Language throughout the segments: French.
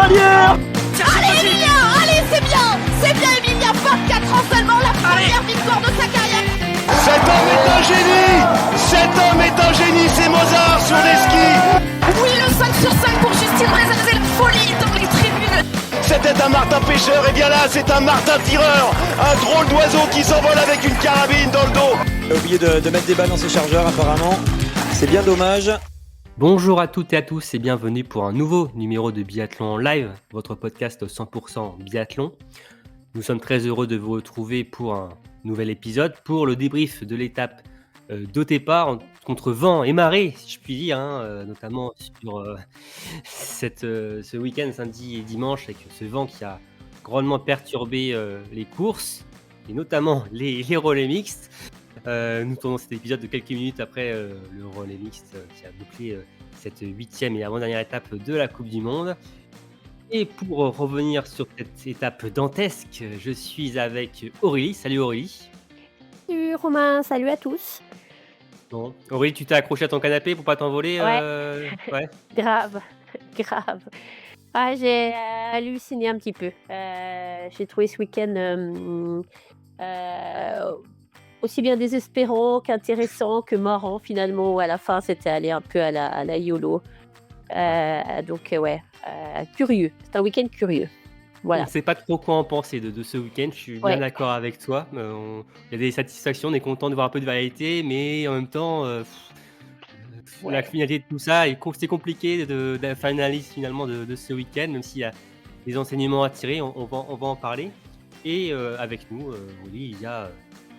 cavalière. Allez Emilia, allez c'est bien Emilia, 24 ans seulement, la première victoire de sa carrière. Cet homme est un génie. Cet homme est un génie, c'est Mozart sur les skis. Oui, le 5 sur 5 pour Justine Brezin, c'est la folie dans les tribunes. C'était un martin pêcheur, et bien là c'est un martin tireur. Un drôle d'oiseau qui s'envole avec une carabine dans le dos. Il a oublié de mettre des balles dans ses chargeurs apparemment. C'est bien dommage. Bonjour à toutes et à tous et bienvenue pour un nouveau numéro de Biathlon en live, votre podcast 100% biathlon. Nous sommes très heureux de vous retrouver pour un nouvel épisode, pour le débrief de l'étape d'Otepar contre vent et marée, si je puis dire, notamment sur ce week-end, samedi et dimanche, avec ce vent qui a grandement perturbé les courses, et notamment les relais mixtes. Nous tournons cet épisode de quelques minutes après le relais mixte qui a bouclé cette 8e et avant-dernière étape de la Coupe du Monde. Et pour revenir sur cette étape dantesque, je suis avec Aurélie. Salut Aurélie. Salut Romain, salut à tous. Bon. Aurélie, tu t'es accroché à ton canapé pour pas t'envoler Ouais. Grave. Ah, j'ai halluciné un petit peu. J'ai trouvé ce week-end aussi bien désespérant qu'intéressant que marrant finalement. À la fin, c'était allé un peu à la YOLO. Curieux. C'est un week-end curieux. Voilà. On ne sait pas trop quoi en penser de ce week-end. Je suis bien d'accord avec toi. Il y a des satisfactions, on est content de voir un peu de variété, mais en même temps, la finalité de tout ça, c'est compliqué de faire une analyse finalement de ce week-end, même s'il y a des enseignements à tirer, on va en parler. Et avec nous, Aurélie, il y a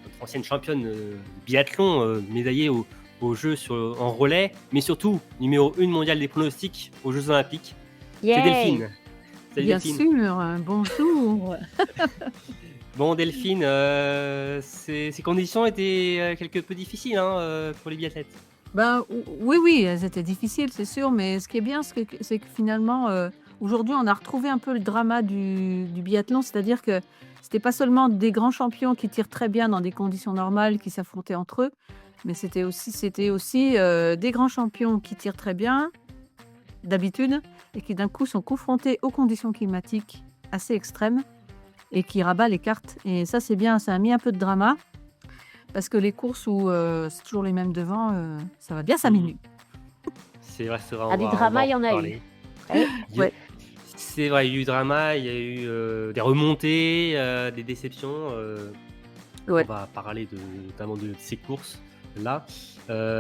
notre ancienne championne de biathlon, médaillée aux Jeux en relais, mais surtout numéro 1 mondial des pronostics aux Jeux Olympiques. Yay. C'est Delphine. Salut Bien Delphine. sûr, bonjour. Bon Delphine, ces conditions étaient quelque peu difficiles pour les biathlètes. Ben, oui, elles étaient difficiles, c'est sûr, mais ce qui est bien, c'est que finalement, aujourd'hui, on a retrouvé un peu le drama du biathlon, c'est-à-dire que c'était pas seulement des grands champions qui tirent très bien dans des conditions normales, qui s'affrontaient entre eux, mais c'était aussi des grands champions qui tirent très bien, d'habitude, et qui d'un coup sont confrontés aux conditions climatiques assez extrêmes, et qui rabat les cartes. Et ça, c'est bien, ça a mis un peu de drama, parce que les courses où c'est toujours les mêmes devant, ça va bien s'amenuiser. C'est vrai, du drama, il y en a eu. Ouais. C'est vrai, il y a eu du drama, il y a eu des remontées, des déceptions. On va parler notamment de ces courses-là.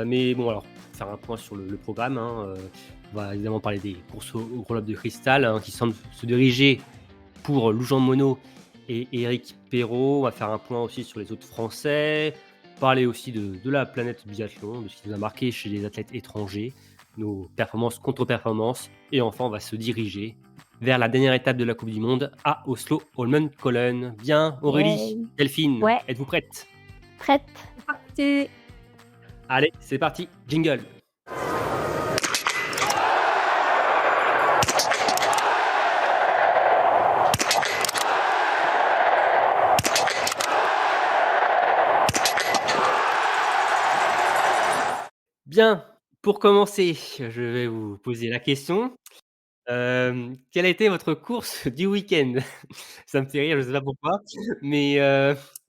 Mais bon, alors, faire un point sur le programme. On va évidemment parler des courses au Gros de Cristal qui semblent se diriger pour Loujean Monod et Éric Perrault. On va faire un point aussi sur les autres Français, parler aussi de la planète biathlon, de ce qui nous a marqué chez les athlètes étrangers, nos performances, contre-performances. Et enfin, on va se diriger vers la dernière étape de la Coupe du Monde à Oslo-Holmenkollen. Bien, Aurélie, Delphine, êtes-vous prête ? Prête. Partez. Allez, c'est parti, jingle. Bien, pour commencer, je vais vous poser la question. Quelle a été votre course du week-end ? Ça me fait rire, je ne sais pas pourquoi. Mais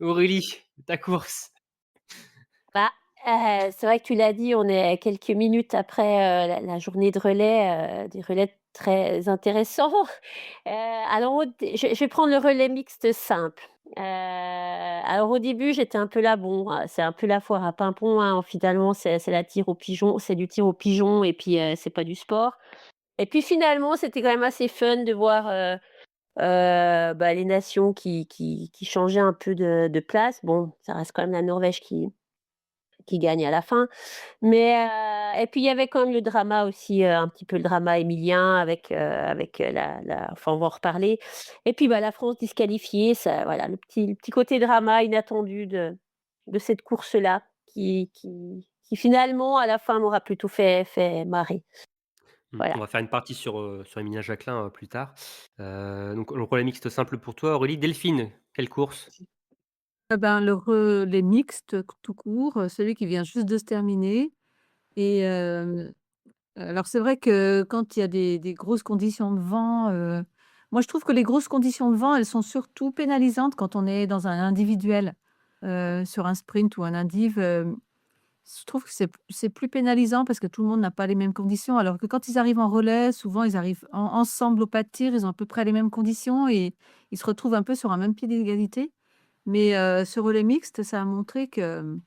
Aurélie, ta course ? C'est vrai que tu l'as dit, on est quelques minutes après la journée de relais, des relais très intéressants. Alors, je vais prendre le relais mixte simple. Alors au début, j'étais un peu là, bon, c'est un peu la foire à Pimpon, finalement, c'est la tire au pigeon, c'est du tir au pigeon et puis c'est pas du sport. Et puis finalement, c'était quand même assez fun de voir les nations qui changeaient un peu de place. Bon, ça reste quand même la Norvège qui gagne à la fin. Mais et puis il y avait quand même le drama aussi, un petit peu le drama émilien avec enfin on va en reparler. Et puis la France disqualifiée, ça voilà le petit côté drama inattendu de cette course-là qui finalement à la fin m'aura plutôt fait marrer. Voilà. On va faire une partie sur Emilia Jacquelin plus tard. Donc le relais mixte simple pour toi, Aurélie. Delphine, quelle course ? Le relais mixte tout court, celui qui vient juste de se terminer. Et Alors c'est vrai que quand il y a des grosses conditions de vent, moi je trouve que les grosses conditions de vent, elles sont surtout pénalisantes quand on est dans un individuel, sur un sprint ou un indiv, je trouve que c'est plus pénalisant parce que tout le monde n'a pas les mêmes conditions. Alors que quand ils arrivent en relais, souvent ils arrivent ensemble au pas de tir, ils ont à peu près les mêmes conditions et ils se retrouvent un peu sur un même pied d'égalité. Mais, ce relais mixte, ça a montré que,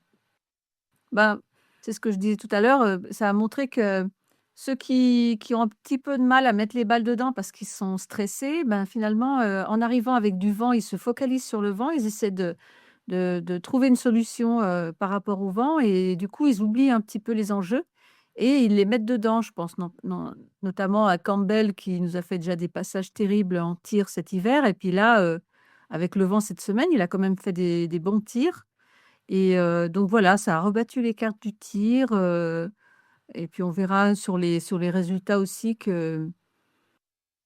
ben, c'est ce que je disais tout à l'heure, ça a montré que ceux qui ont un petit peu de mal à mettre les balles dedans parce qu'ils sont stressés, ben, finalement, en arrivant avec du vent, ils se focalisent sur le vent, ils essaient de trouver une solution, par rapport au vent et du coup, ils oublient un petit peu les enjeux et ils les mettent dedans. Je pense notamment à Campbell qui nous a fait déjà des passages terribles en tir cet hiver et puis là, avec le vent cette semaine, il a quand même fait des bons tirs et donc voilà, ça a rebattu les cartes du tir, et puis on verra sur les résultats aussi que,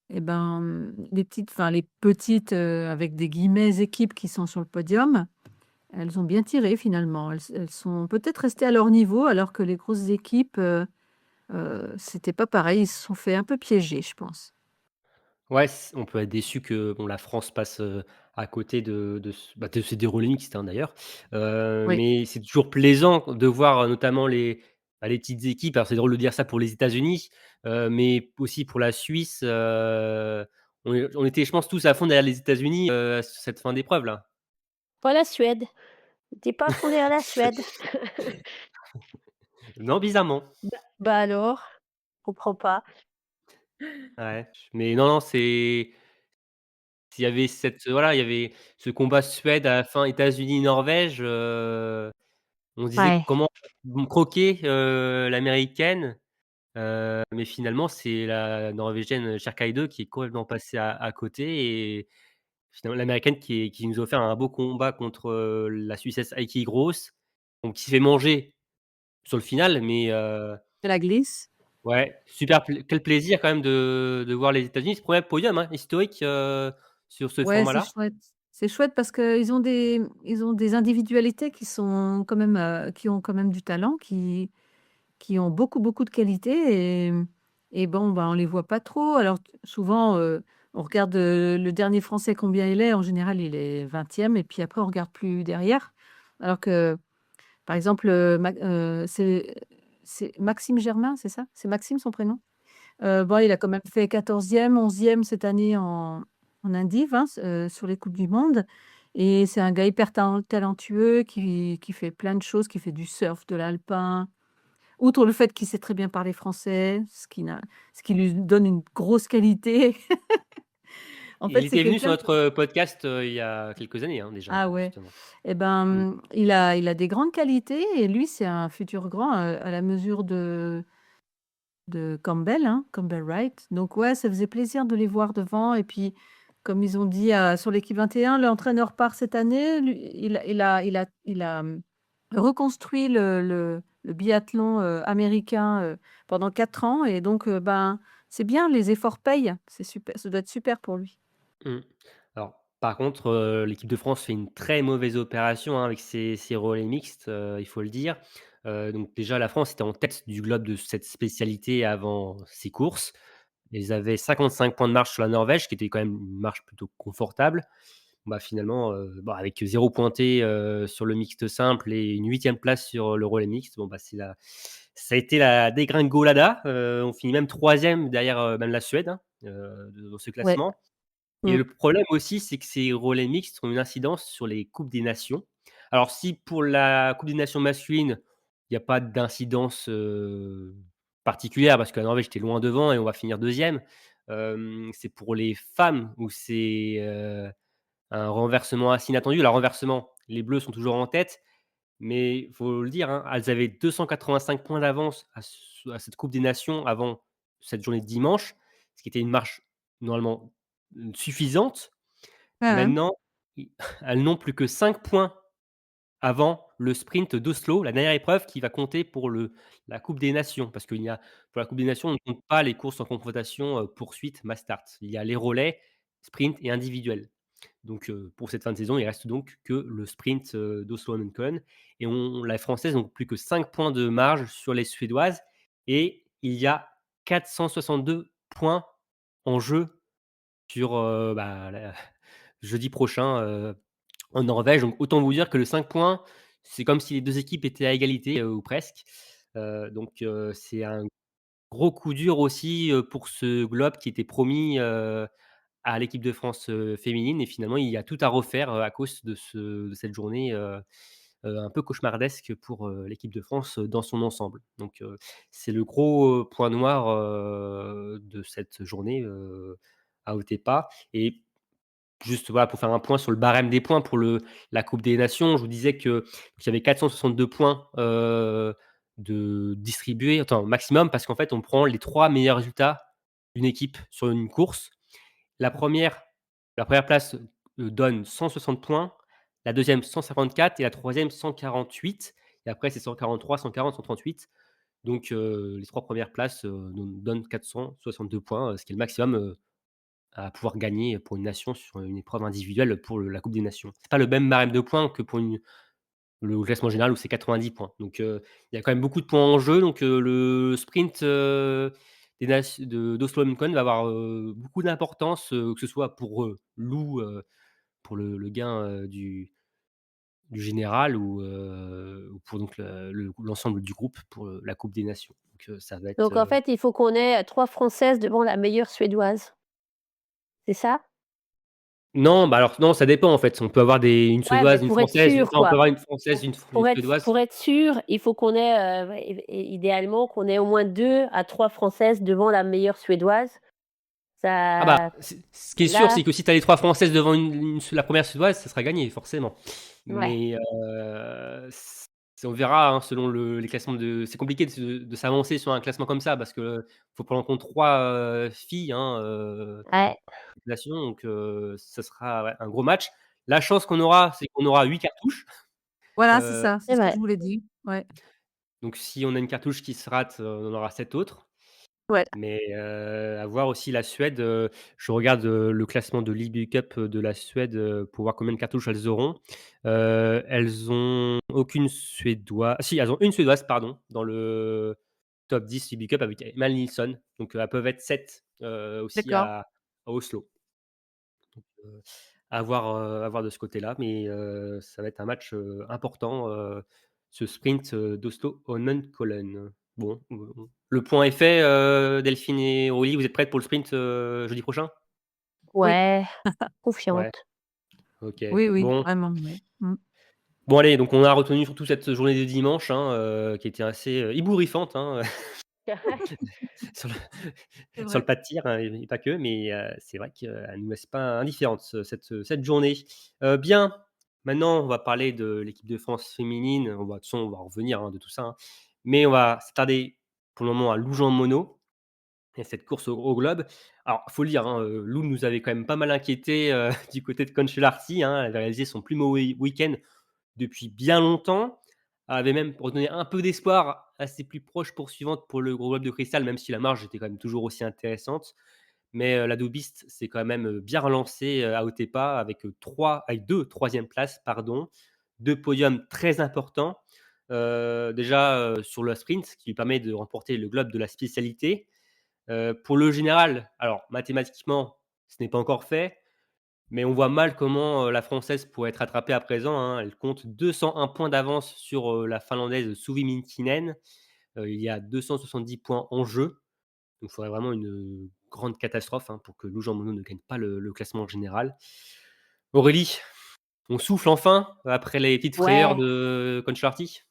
eh ben, les petites, avec des guillemets, «équipes» qui sont sur le podium, elles ont bien tiré finalement. Elles sont peut-être restées à leur niveau alors que les grosses équipes, c'était pas pareil. Ils se sont fait un peu piéger, je pense. Ouais, on peut être déçu que bon, la France passe, à côté de ces déroulés mixtes, hein, d'ailleurs. Oui. Mais c'est toujours plaisant de voir, notamment les petites équipes. Alors c'est drôle de dire ça pour les États-Unis, mais aussi pour la Suisse, on était, je pense, tous à fond derrière les États-Unis, sur cette fin d'épreuve-là. Pas la Suède. Tu pas à fond derrière la Suède. Non, bizarrement. Bah alors? Je comprends pas. Ouais, mais non, non, s'il y avait il y avait ce combat Suède à la fin, États-Unis-Norvège, on se disait: Ouais. «Comment ils vont croquer, l'américaine?» Mais finalement, c'est la norvégienne Sherkai qui est complètement passée à côté et finalement l'américaine qui nous a offert un beau combat contre, la Suissesse Heikki Gross, donc qui s'est fait manger sur le final, mais C'est la glisse. ouais, super quel plaisir quand même de voir les États-Unis. Ce 1er podium, hein, historique, sur ce Ouais, c'est format-là. chouette. C'est chouette parce qu'ils ont des individualités qui sont quand même, qui ont quand même du talent, qui ont beaucoup, beaucoup de qualités et bon, bah, on les voit pas trop. Alors souvent, on regarde, le dernier Français combien il est, en général, il est 20e et puis après on regarde plus derrière. Alors que, par exemple, c'est Maxime Germain, c'est ça? C'est Maxime son prénom? Bon, il a quand même fait 14e, 11e cette année en indiv, hein, sur les coupes du monde et c'est un gars hyper talentueux qui fait plein de choses, qui fait du surf, de l'alpin. Outre le fait qu'il sait très bien parler français, ce qui lui donne une grosse qualité. En Il fait, c'est était venu sur quelqu'un notre, podcast, il y a quelques années, hein, déjà, ah ouais, justement. et ben, Mmh. il a des grandes qualités et lui, c'est un futur grand, à la mesure de Campbell, hein, Campbell Wright. Donc ouais, ça faisait plaisir de les voir devant et puis, comme ils ont dit, sur l'équipe 21, l'entraîneur part cette année. Lui, reconstruit le biathlon, américain, pendant 4 ans et donc, ben, c'est bien, les efforts payent. C'est super, ça doit être super pour lui. Mmh. Alors, par contre, l'équipe de France fait une très mauvaise opération, hein, avec ses relais mixtes, il faut le dire. Donc déjà, la France était en tête du globe de cette spécialité avant ces courses. Ils avaient 55 points de marche sur la Norvège, qui était quand même une marche plutôt confortable. Bah, finalement, bah, avec 0 pointé, sur le mixte simple et une 8e place sur le relais mixte, bon, bah, ça a été la dégringolada. On finit même 3e derrière, même la Suède, hein, dans ce Ouais. classement. Et Mmh. le problème aussi, c'est que ces relais mixtes ont une incidence sur les coupes des nations. Alors si pour la coupe des nations masculine, il y a pas d'incidence, particulière parce que la Norvège était loin devant et on va finir 2e. C'est pour les femmes où c'est, un renversement assez inattendu. Alors renversement, les bleus sont toujours en tête, mais il faut le dire, hein, elles avaient 285 points d'avance à cette coupe des nations avant cette journée de dimanche, ce qui était une marche normalement, suffisante. Ouais, ouais. Maintenant, i elles n'ont plus que 5 points avant le sprint d'Oslo, la dernière épreuve qui va compter pour la coupe des nations. Parce qu'il y a pour la coupe des nations, on ne compte pas les courses en confrontation, poursuite, mass start. Il y a les relais, sprint et individuels. Donc, pour cette fin de saison, il reste donc que le sprint, d'Oslo-Amuncon et les Françaises n'ont plus que 5 points de marge sur les Suédoises et il y a 462 points en jeu sur, jeudi prochain, en Norvège. Donc autant vous dire que le 5 points, c'est comme si les 2 équipes étaient à égalité, ou presque. C'est un gros coup dur aussi, pour ce globe qui était promis, à l'équipe de France, féminine et finalement il y a tout à refaire, à cause de cette journée, un peu cauchemardesque pour, l'équipe de France, dans son ensemble. C'est le gros, point noir, de cette journée, à Aotepa et juste voilà, pour faire un point sur le barème des points pour la Coupe des Nations, je vous disais qu'il y avait 462 points, de distribués, enfin maximum parce qu'en fait on prend les 3 meilleurs résultats d'une équipe sur une course. La première la 1re place, donne 160 points, la deuxième 154 et la troisième 148 et après c'est 143, 140, 138 les 3 premières places, donnent 462 points, ce qui est le maximum, à pouvoir gagner pour une nation sur une épreuve individuelle pour la Coupe des Nations. C'est pas le même barème de points que pour le classement général où c'est 90 points. Il y a quand même beaucoup de points en jeu. Le sprint, des nas de d'Oslo Mcoon va avoir, beaucoup d'importance, que ce soit pour, Lou, pour le gain, du général ou pour donc l'ensemble du groupe pour, la Coupe des Nations. Ça va être, Donc en fait, il faut qu'on ait 3 Françaises devant la meilleure Suédoise. C'est ça? non, bah, alors non, ça dépend en fait. On peut avoir une Ouais, mais suédoise, une pour être française, sûr, enfin on peut quoi. avoir une française, une suédoise. Pour être sûr, il faut qu'on ait, ouais, idéalement qu'on ait au moins 2 à 3 Françaises devant la meilleure Suédoise. Ah bah, Ça ce qui est sûr, là c'est que si tu as les 3 françaises devant la première suédoise, ça sera gagné forcément. ouais, Mais, on verra, hein, selon les classements c'est compliqué de s'avancer sur un classement comme ça parce que faut prendre en compte 3 filles, hein, ouais, nations ça sera, ouais, un gros match. La chance qu'on aura, c'est qu'on aura 8 cartouches, Voilà, c'est heu, ça, c'est c'est ce que vrai. je voulais dire. Ouais, donc si on a une cartouche qui se rate, on en aura 7 autres. ouais, Mais, à voir aussi la Suède, je regarde, le classement de l'IBU Cup, de la Suède, pour voir combien de cartouches elles auront. Elles ont aucune suédoise si, elles ont une suédoise, pardon, dans le top 10 IBU Cup avec Emma Nilsson. Elles peuvent être 7, aussi d'accord. à Oslo. Heu, à voir de ce côté-là, mais, ça va être un match, important, ce sprint, d'Oslo-Holmenkollen. Bon, le point est fait, Delphine et Aurélie, vous êtes prêtes pour le sprint, jeudi prochain? Oui, Ouais, Ouais, confiante. OK. oui, oui, Bon. vraiment, ouais. Mmh. Bon allez, donc on a retenu surtout cette journée de dimanche, hein, qui était assez, ébouriffante, hein, sur le C'est sur vrai. le pas de tir, hein, et pas que, mais c'est vrai qu'elle nous laisse pas indifférentes cette journée. Bien, maintenant on va parler de l'équipe de France féminine. De toute façon, on va revenir, hein, de tout ça, hein, mais on va s'attarder pour le moment à Lou Jean Monod et cette course au globe. Alors, faut le dire, hein, Lou nous avait quand même pas mal inquiétés, du côté de Conchelarty, hein. Elle avait réalisé son plus mauvais week-end depuis bien longtemps. Elle avait même redonné un peu d'espoir à ses plus proches poursuivantes pour le gros globe de cristal, même si la marge était quand même toujours aussi intéressante. Mais, la Doubiste s'est quand même, bien relancée, à Aotepa avec 2 troisièmes places, pardon. 2 podiums très importants. Déjà, sur le sprint qui lui permet de remporter le globe de la spécialité. Pour le général, alors mathématiquement, ce n'est pas encore fait, mais on voit mal comment, la Française pourrait être rattrapée à présent, hein. Elle compte 201 points d'avance sur, la Finlandaise Suvi Mintinen. Il y a 270 points en jeu. Donc il faudrait vraiment une, grande catastrophe, hein, pour que Lou Jean Monod ne gagne pas le classement général. Aurélie, on souffle enfin après les petites frayeurs Ouais, de Concharty?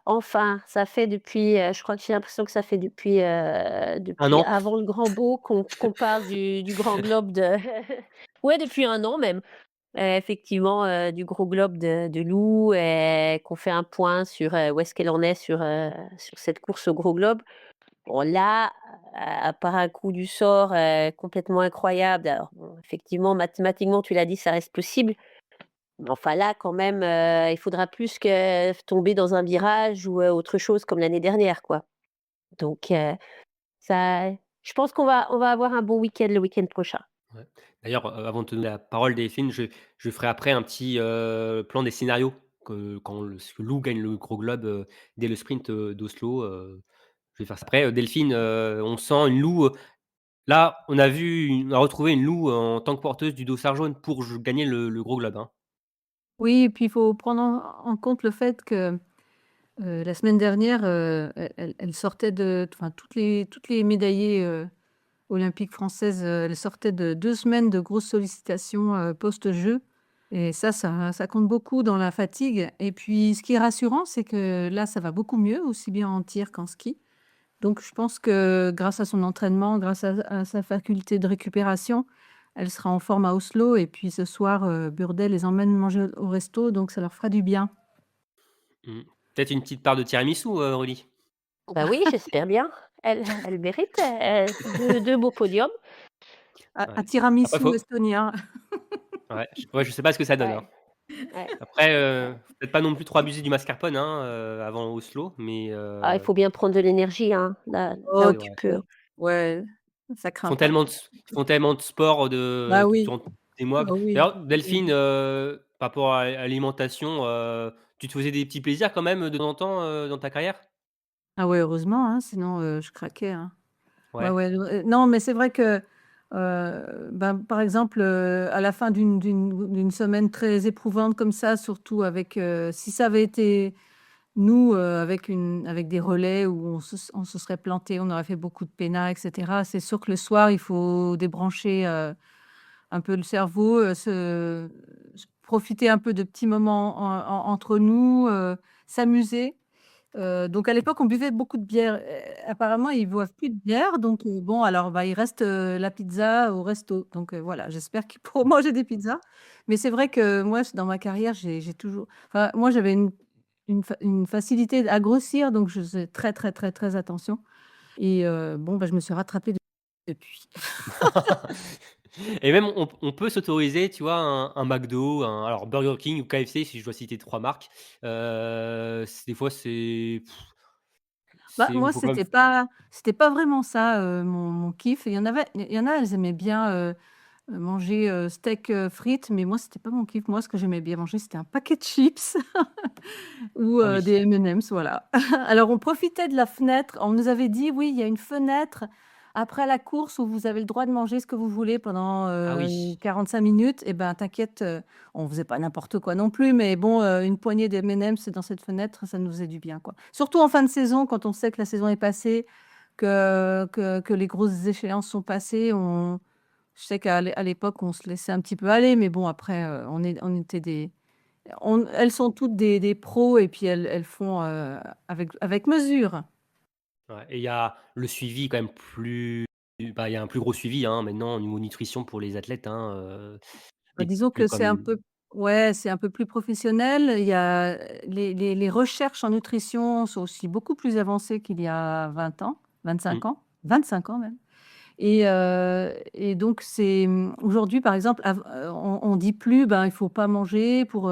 enfin, ça fait depuis, je crois que j'ai l'impression que ça fait depuis, 1 depuis an? avant le Grand Beau qu'on parle du Grand Globe de ouais, depuis 1 an même. Effectivement, du gros globe de Lou et qu'on fait un point sur, où est-ce qu'elle en est sur cette course au gros globe. Bon là, à part un coup du sort, complètement incroyable, alors bon, effectivement, mathématiquement, tu l'as dit, ça reste possible. Mais enfin là, quand même, il faudra plus que tomber dans un virage ou, autre chose comme l'année dernière, quoi. Donc, ça je pense qu'on va avoir un bon week-end le week-end prochain. Ouais. D'ailleurs, avant de te donner la parole Delphine, je ferai après un petit, plan des scénarios que quand Lou gagne le gros globe, dès le sprint, d'Oslo, je vais faire ça. Après, Delphine, on sent une Lou, là, on a retrouvé une Lou en tant que porteuse du dossard jaune pour gagner le gros globe, hein. Oui, et puis il faut prendre en compte le fait que la semaine dernière, elle sortait enfin, toutes les médaillées olympiques françaises, elles sortaient de 2 semaines de grosses sollicitations post-jeu. Et ça compte beaucoup dans la fatigue. Et puis, ce qui est rassurant, c'est que là, ça va beaucoup mieux, aussi bien en tir qu'en ski. Donc, je pense que grâce à son entraînement, grâce à sa faculté de récupération, elle sera en forme à Oslo. Et puis, ce soir, Burdel les emmène manger au resto, donc ça leur fera du bien. Mmh. Peut-être une petite part de tiramisu, Aurélie? Bah oui, j'espère bien. Elle mérite, 2 beaux podiums. Un Ouais. Après tiramisu faut estonien. ouais, je sais pas ce que ça donne, hein. Ouais, ouais. Après, faut peut-être pas non plus trop abuser du mascarpone, hein, avant Oslo, mais Ah, il faut bien prendre de l'énergie, hein, là Oh, où c'est tu vrai. peux. ouais, ça Ils craint font pas. tellement de sport Bah oui, durant des mois. ah oui. D'ailleurs, Delphine, par rapport à l'alimentation, tu te faisais des petits plaisirs quand même de temps en temps, dans ta carrière? Ah ouais, heureusement, hein, sinon, je craquais, hein. Ouais, Ouais. ouais, non, mais c'est vrai que, ben, par exemple, à la fin d'une semaine très éprouvante comme ça, surtout avec, si ça avait été nous, avec des relais où on se serait planté, on aurait fait beaucoup de pénats et cetera. C'est sûr que le soir, il faut débrancher, un peu le cerveau, profiter un peu de petits moments entre nous, s'amuser. Donc à l'époque, on buvait beaucoup de bière. Apparemment, ils boivent plus de bière, donc bon, alors, bah, il reste, la pizza au resto. Donc voilà, j'espère qu'ils pourront manger des pizzas. Mais c'est vrai que moi, dans ma carrière, j'ai toujours enfin, moi, j'avais une facilité à grossir, donc je faisais très, très, très, très attention et bon, bah, je me suis rattrapée depuis. Et même on peut s'autoriser, tu vois, un McDo, alors Burger King ou KFC si je dois citer 3 marques. Des fois Bah, c'est moi, faut quand même c'était pas vraiment ça, mon kiff. Il y en a, elles aimaient bien, manger, steak, frites, mais moi, c'était pas mon kiff. Moi, ce que j'aimais bien manger, c'était un paquet de chips ou, ah oui. des M&M's, voilà. Alors on profitait de la fenêtre. On nous avait dit: «Oui, il y a une fenêtre après la course où vous avez le droit de manger ce que vous voulez pendant, Ah oui. 45 minutes». Et ben, t'inquiète, on faisait pas n'importe quoi non plus, mais bon, une poignée d'M&M's dans cette fenêtre, ça nous faisait du bien, quoi. Surtout en fin de saison, quand on sait que la saison est passée, que les grosses échéances sont passées, je sais à l'époque, on se laissait un petit peu aller, mais bon après, elles sont toutes des pros et puis elles font, avec mesure. Ouais et il y a le suivi quand même il y a un plus gros suivi, hein, maintenant au niveau nutrition pour les athlètes, hein, Bah, et disons plus que c'est un comme peu ouais, c'est un peu plus professionnel. Il y a les recherches en nutrition sont aussi beaucoup plus avancées qu'il y a 20 ans, mmh, 25 ans même. Et donc aujourd'hui, par exemple, on dit plus: «Ben, il faut pas manger pour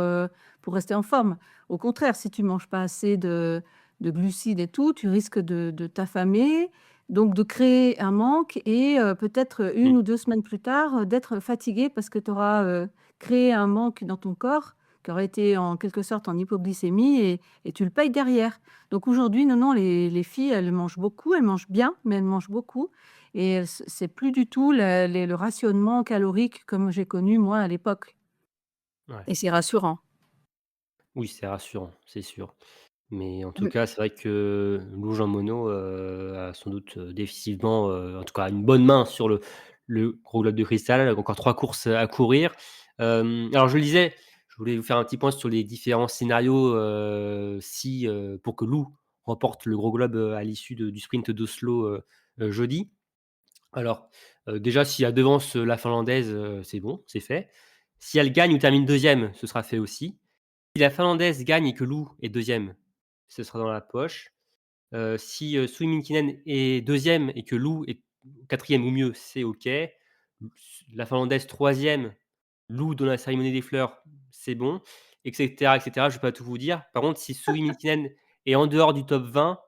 rester en forme». Au contraire, si tu manges pas assez de glucides et tout, tu risques de t'affamer, donc de créer un manque et peut-être mmh. 1 ou 2 semaines plus tard, d'être fatigué parce que tu auras, créé un manque dans ton corps qui aurait été en quelque sorte en hypoglycémie et tu le payes derrière. Donc aujourd'hui, non, non, les filles, elles mangent beaucoup, elles mangent bien, mais elles mangent beaucoup et c'est plus du tout le rationnement calorique comme j'ai connu moi à l'époque Ouais. et c'est rassurant. Oui, c'est rassurant, c'est sûr. Mais en tout Mmh. cas, c'est vrai que Lou Jean Monod, a sans doute, définitivement, en tout cas une bonne main sur le gros globe de cristal. Encore 3 courses à courir. Alors je le disais, je voulais vous faire un petit point sur les différents scénarios, si, pour que Lou remporte le gros globe, à l'issue du sprint d'Oslo, jeudi. Alors, déjà si elle devance, la finlandaise, c'est bon, c'est fait. Si elle gagne ou termine deuxième, ce sera fait aussi. Si la finlandaise gagne et que Lou est deuxième, ce sera dans la poche. Si, Suominkinen est deuxième et que Lou est quatrième ou mieux, c'est OK. La finlandaise troisième, Lou dans la cérémonie des fleurs, c'est bon, et cetera, et cetera. Je vais pas tout vous dire. Par contre, si Suominkinen est en dehors du top 20,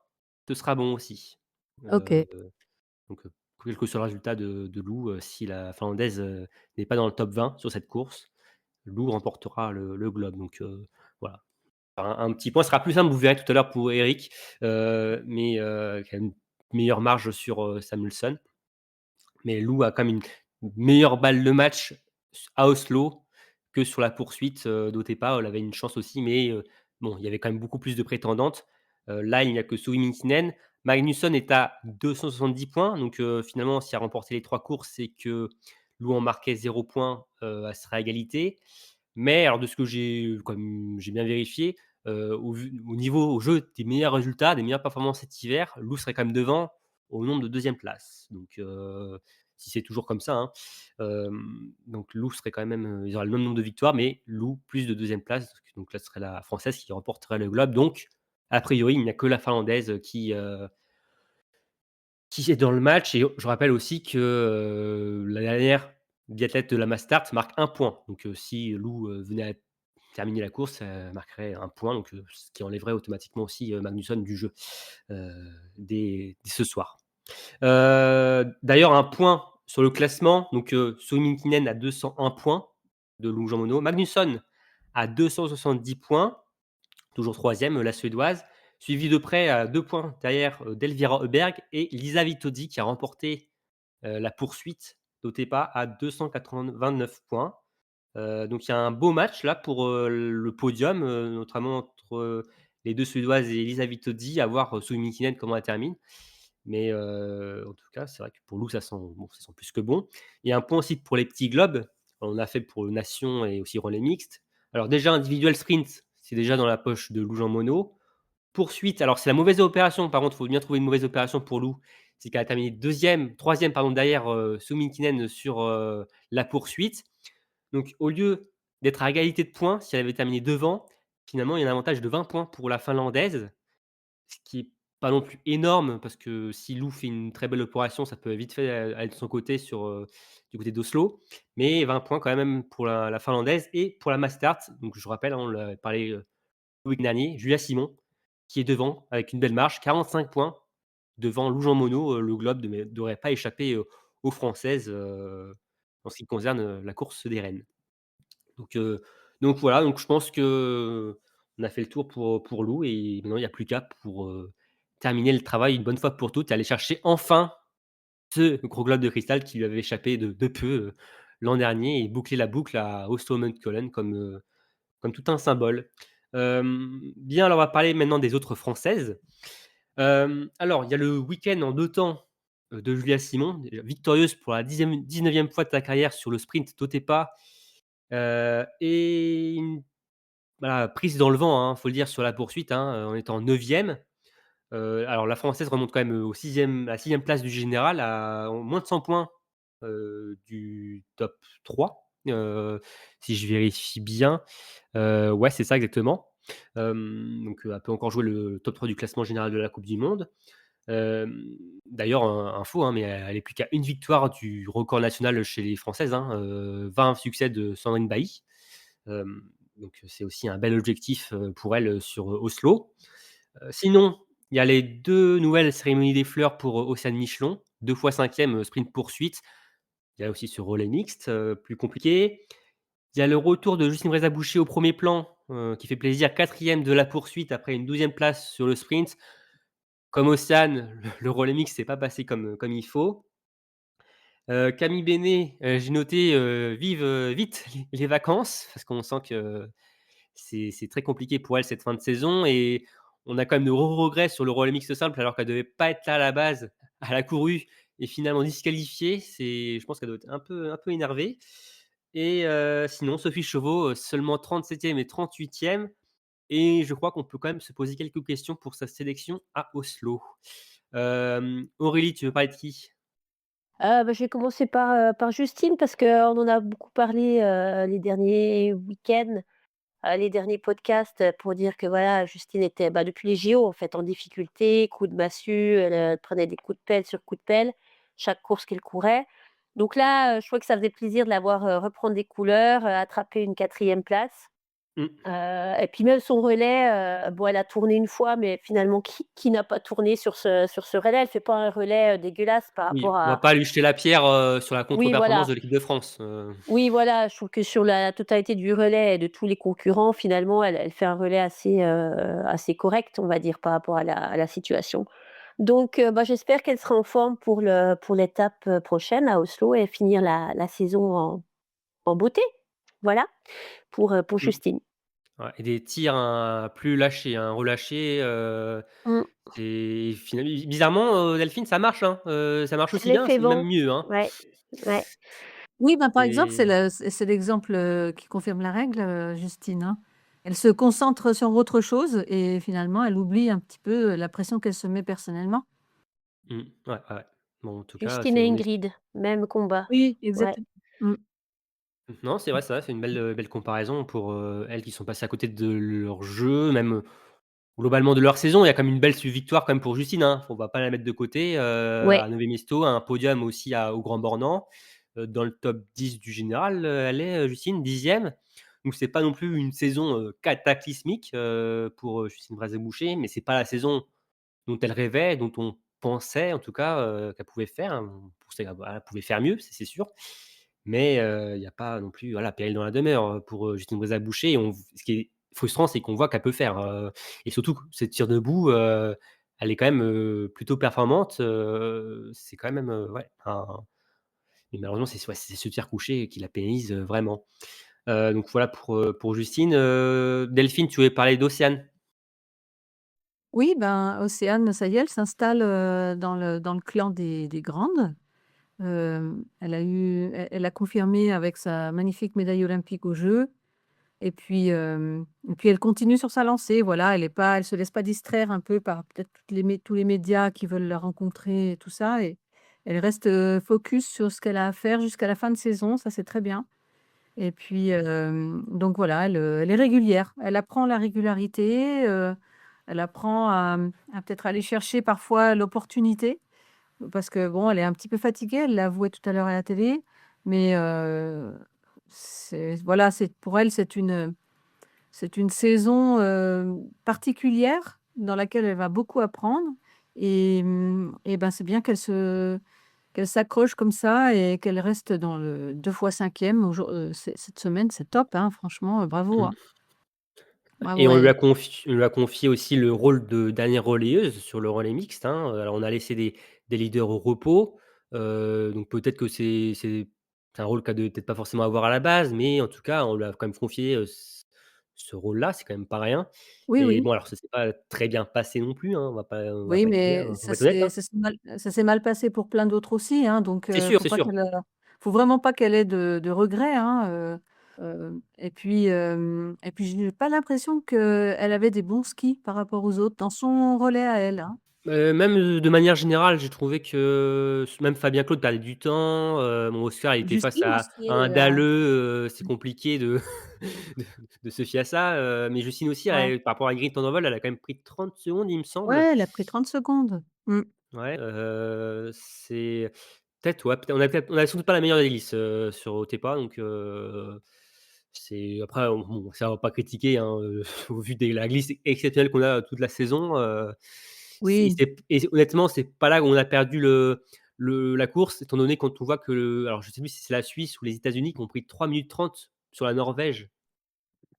ce sera bon aussi. Heu, OK. donc, quel que soit le résultat de Lou, si la finlandaise, n'est pas dans le top 20 sur cette course, Lou remportera le globe. Donc, voilà. Un petit point, ce sera plus simple, vous verrez tout à l'heure pour Eric, mais quand même meilleure marge sur Samuelsson. Mais Lou a quand même une meilleure balle de match à Oslo que sur la poursuite. Dotepa, elle avait une chance aussi, mais bon, il y avait quand même beaucoup plus de prétendantes. Là, il n'y a que Suominkinen. Magnusson est à 270 points, donc finalement, s'il a remporté les 3 courses et que Lou en marquait 0 points, elle sera à égalité. Mais alors de ce que j'ai bien vérifié, au niveau au jeu des meilleurs résultats, des meilleures performances cet hiver, Lou serait quand même devant au nombre de 2e place. Donc si c'est toujours comme ça, hein, donc Lou serait quand même, ils auraient le même nombre de victoires, mais Lou plus de 2e place. Donc là, ce serait la Française qui remporterait le globe. Donc a priori, il n'y a que la Finlandaise qui est dans le match. Et je rappelle aussi que la dernière biathlète de la Mastart marque 1 point. Donc si Lou venait à terminer la course, elle marquerait 1 point, donc ce qui enlèverait automatiquement aussi Magnusson du jeu dès ce soir. D'ailleurs, un point sur le classement. Donc Suominkinen à 201 points de Lou Jean Monod. Magnusson à 270 points, toujours 3e, la Suédoise. Suivi de près à 2 points derrière d'Elvira Heuberg et Lisa Vitodi qui a remporté la poursuite d'Otepa à 229 points. Donc il y a un beau match là pour le podium, notamment entre les 2 Suédoises et Lisa Vitodi, à voir Suominkinen comment elle termine. Mais en tout cas, c'est vrai que pour Lou, ça sent plus que bon. Il y a un point aussi pour les petits globes. On a fait pour le nation et aussi relais mixte. Alors déjà, individuel sprint, c'est déjà dans la poche de Lou Jean Monod. Poursuite, alors c'est la mauvaise opération, par contre, il faut bien trouver une mauvaise opération pour Lou. C'est qu'elle a terminé 3e pardon, derrière Suominkinen sur la poursuite. Donc au lieu d'être à égalité de points, si elle avait terminé devant, finalement, il y a un avantage de 20 points pour la Finlandaise, ce qui est pas non plus énorme parce que si Lou fait une très belle opération, ça peut vite fait aller de son côté du côté d'Oslo. Mais 20 points quand même pour la Finlandaise et pour la Mastart. Donc je rappelle, hein, on l'a parlé le week dernier, Julia Simon qui est devant avec une belle marche, 45 points devant Lou Jean Monod. Le globe ne devrait pas échapper aux Françaises en ce qui concerne la course des rennes. Donc voilà, donc je pense que on a fait le tour pour Lou et maintenant il n'y a plus qu'à pour terminer le travail une bonne fois pour toutes et aller chercher enfin ce gros globe de cristal qui lui avait échappé de peu l'an dernier et boucler la boucle à Oslo-Mundkollen comme tout un symbole. Bien, alors on va parler maintenant des autres Françaises. Alors il y a le week-end en 2 temps de Julia Simon, déjà victorieuse pour la 19e fois de sa carrière sur le sprint d'Otepa. Et une voilà, prise dans le vent, faut le dire, sur la poursuite, en étant 9e. Alors la Française remonte quand même au 6e à la 6e place du général à moins de 100 points du top 3, si je vérifie bien. Ouais, c'est ça exactement. Donc elle peut encore jouer le top 3 du classement général de la coupe du monde. D'ailleurs, info, mais elle est plus qu'à une victoire du record national chez les Françaises, 20 succès de Sandrine Bailly. Donc c'est aussi un bel objectif pour elle sur Oslo. Sinon, il y a les 2 nouvelles cérémonies des fleurs pour Océane Michelon, 2 fois 5e sprint poursuite. Il y a aussi ce relais mixte, plus compliqué. Il y a le retour de Justine Brézaboucher au premier plan, qui fait plaisir, 4e de la poursuite après une 12e place sur le sprint. Comme Océane, le relais mixte s'est pas passé comme il faut. Camille Bénet, j'ai noté, vive vite les vacances parce qu'on sent que c'est très compliqué pour elle cette fin de saison et on a quand même de gros regrets sur le relais mixte simple alors qu'elle devait pas être là à la base. Elle a couru et finalement disqualifiée. Je pense qu'elle doit être un peu énervée et sinon Sophie Chauveau, seulement 37e et 38e et je crois qu'on peut quand même se poser quelques questions pour sa sélection à Oslo. Aurélie, tu veux parler de qui? Je vais commencer par Justine parce qu'on en a beaucoup parlé, les derniers week-ends, les derniers podcasts, pour dire que voilà, Justine était, depuis les JO en fait, en difficulté, coup de massue, elle prenait des coups de pelle sur coups de pelle, chaque course qu'elle courait. Donc là, je trouvais que ça faisait plaisir de la voir, reprendre des couleurs, attraper une 4e place. Mmh. Et puis même son relais, bon, elle a tourné une fois, mais finalement qui n'a pas tourné sur ce relais? Elle fait pas un relais, dégueulasse par Oui, rapport on va à pas lui jeter la pierre sur la oui, contre-performance voilà. de l'équipe de France. Oui, voilà, je trouve que sur la totalité du relais et de tous les concurrents, finalement, elle fait un relais assez correct, on va dire, par rapport à la situation. Donc j'espère qu'elle sera en forme pour l'étape, prochaine à Oslo et finir la saison en beauté. Voilà, pour Mmh. Justine. Ouais et des tirs, plus lâchés, relâchés, Mmh. c'est finalement bizarrement, Delphine, ça marche, ça marche aussi bien, L'effet c'est même vent. mieux, Ouais, ouais. Oui, ben, par exemple, C'est c'est l'exemple, qui confirme la règle, Justine, hein. Elle se concentre sur autre chose et finalement, elle oublie un petit peu, la pression qu'elle se met personnellement. ouais, ouais. Bon, en tout cas, Justine c'est et on est Ingrid, même combat. Oui, Ouais. exactement. Mmh. non, c'est vrai, ça c'est une belle comparaison pour, elles qui sont passées à côté de leur jeu, même, globalement de leur saison. Il y a quand même une belle victoire quand même pour Justine, hein. On va pas la mettre de côté, à Ouais. Nové Mesto, un podium aussi au Grand Bornand. Dans le top 10 du général, elle est, Justine 10e. Donc c'est pas non plus une saison, cataclysmique, pour, Justine Brazé-Boucher, mais c'est pas la saison dont elle rêvait, dont on pensait en tout cas, qu'elle pouvait faire, hein. On pensait qu'elle pouvait faire mieux, c'est sûr. Mais, il y a pas non plus, voilà, péril dans la demeure, pour, Justine Brézat-Boucher et ce qui est frustrant, c'est qu'on voit qu'elle peut faire, et surtout que ses tirs debout, elle est quand même, plutôt performante, c'est quand même, ouais, mais malheureusement, c'est ce tir couché qui la pénalise, vraiment. Donc voilà pour Justine. Delphine, tu voulais parler d'Océane? Oui, ben, Océane, ça y est, elle s'installe, dans le clan des grandes. Elle a confirmé avec sa magnifique médaille olympique aux Jeux et puis elle continue sur sa lancée, voilà, elle se laisse pas distraire un peu par peut-être tous les médias qui veulent la rencontrer et tout ça et elle reste, focus sur ce qu'elle a à faire jusqu'à la fin de saison, ça c'est très bien et puis, donc voilà, elle est régulière. Elle apprend la régularité, elle apprend à peut-être aller chercher parfois l'opportunité. Parce que bon, elle est un petit peu fatiguée, elle l'a avoué tout à l'heure à la télé, mais c'est voilà, c'est pour elle, c'est une saison, particulière dans laquelle elle va beaucoup apprendre et ben, c'est bien qu'elle s'accroche comme ça et qu'elle reste dans le 2 fois 5e cette semaine, c'est top, hein, franchement, bravo, hein. Et Bravo à elle. on lui a confié aussi le rôle de dernière relayeuse sur le relais mixte, hein. Alors on a laissé des leaders au repos, donc peut-être que c'est un rôle qu'elle devait peut-être pas forcément avoir à la base, mais en tout cas, on lui a quand même confié, ce rôle-là, c'est quand même pas rien Oui, et oui. bon alors ça s'est pas très bien passé non plus, hein, on va Oui, pas être clair, mais on va être honnête, hein. ça s'est mal passé pour plein d'autres aussi, hein, donc faut C'est pas sûr. faut vraiment pas qu'elle ait de regrets, hein, et puis j'ai pas l'impression qu'elle avait des bons skis par rapport aux autres dans son relais à elle, hein. Même, de manière générale, j'ai trouvé que même Fabien Claude perdait du temps, bon Oscar il était face Justine à aussi, un dalleux, c'est compliqué de de se fier à ça, mais Justine aussi, ouais. par rapport à Ingrid Van der Velde, elle a quand même pris 30 secondes, il me semble. Ouais, elle a pris 30 secondes. Mmh. Ouais, c'est peut-être ouais, on a sans doute pas la meilleure des glisses, sur Otepa donc c'est après bon, ça on va pas critiquer, hein, au vu de la glisse exceptionnelle qu'on a toute la saison, Oui, honnêtement, c'est pas là où on a perdu la course, étant donné quand on voit que alors je sais plus si c'est la Suisse ou les États-Unis qui ont pris 3 minutes 30 sur la Norvège,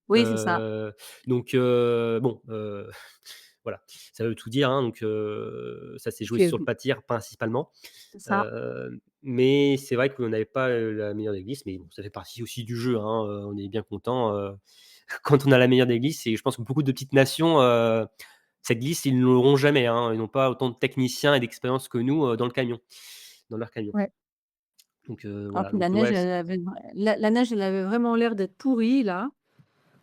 oui, c'est ça. heu, donc bon, voilà, ça veut tout dire, hein, donc ça s'est joué Puis, sur le pas-tir principalement, c'est ça. mais c'est vrai qu'on n'avait pas, la meilleure des glisses, mais bon, ça fait partie aussi du jeu, hein, on est bien content, quand on a la meilleure des glisses et je pense que beaucoup de petites nations, cette glisse, ils ne l'auront jamais, hein, ils n'ont pas autant de techniciens et d'expérience que nous, dans leur camion, Ouais. donc Ah voilà, puis donc ouais, la neige, elle avait vraiment l'air d'être pourrie là.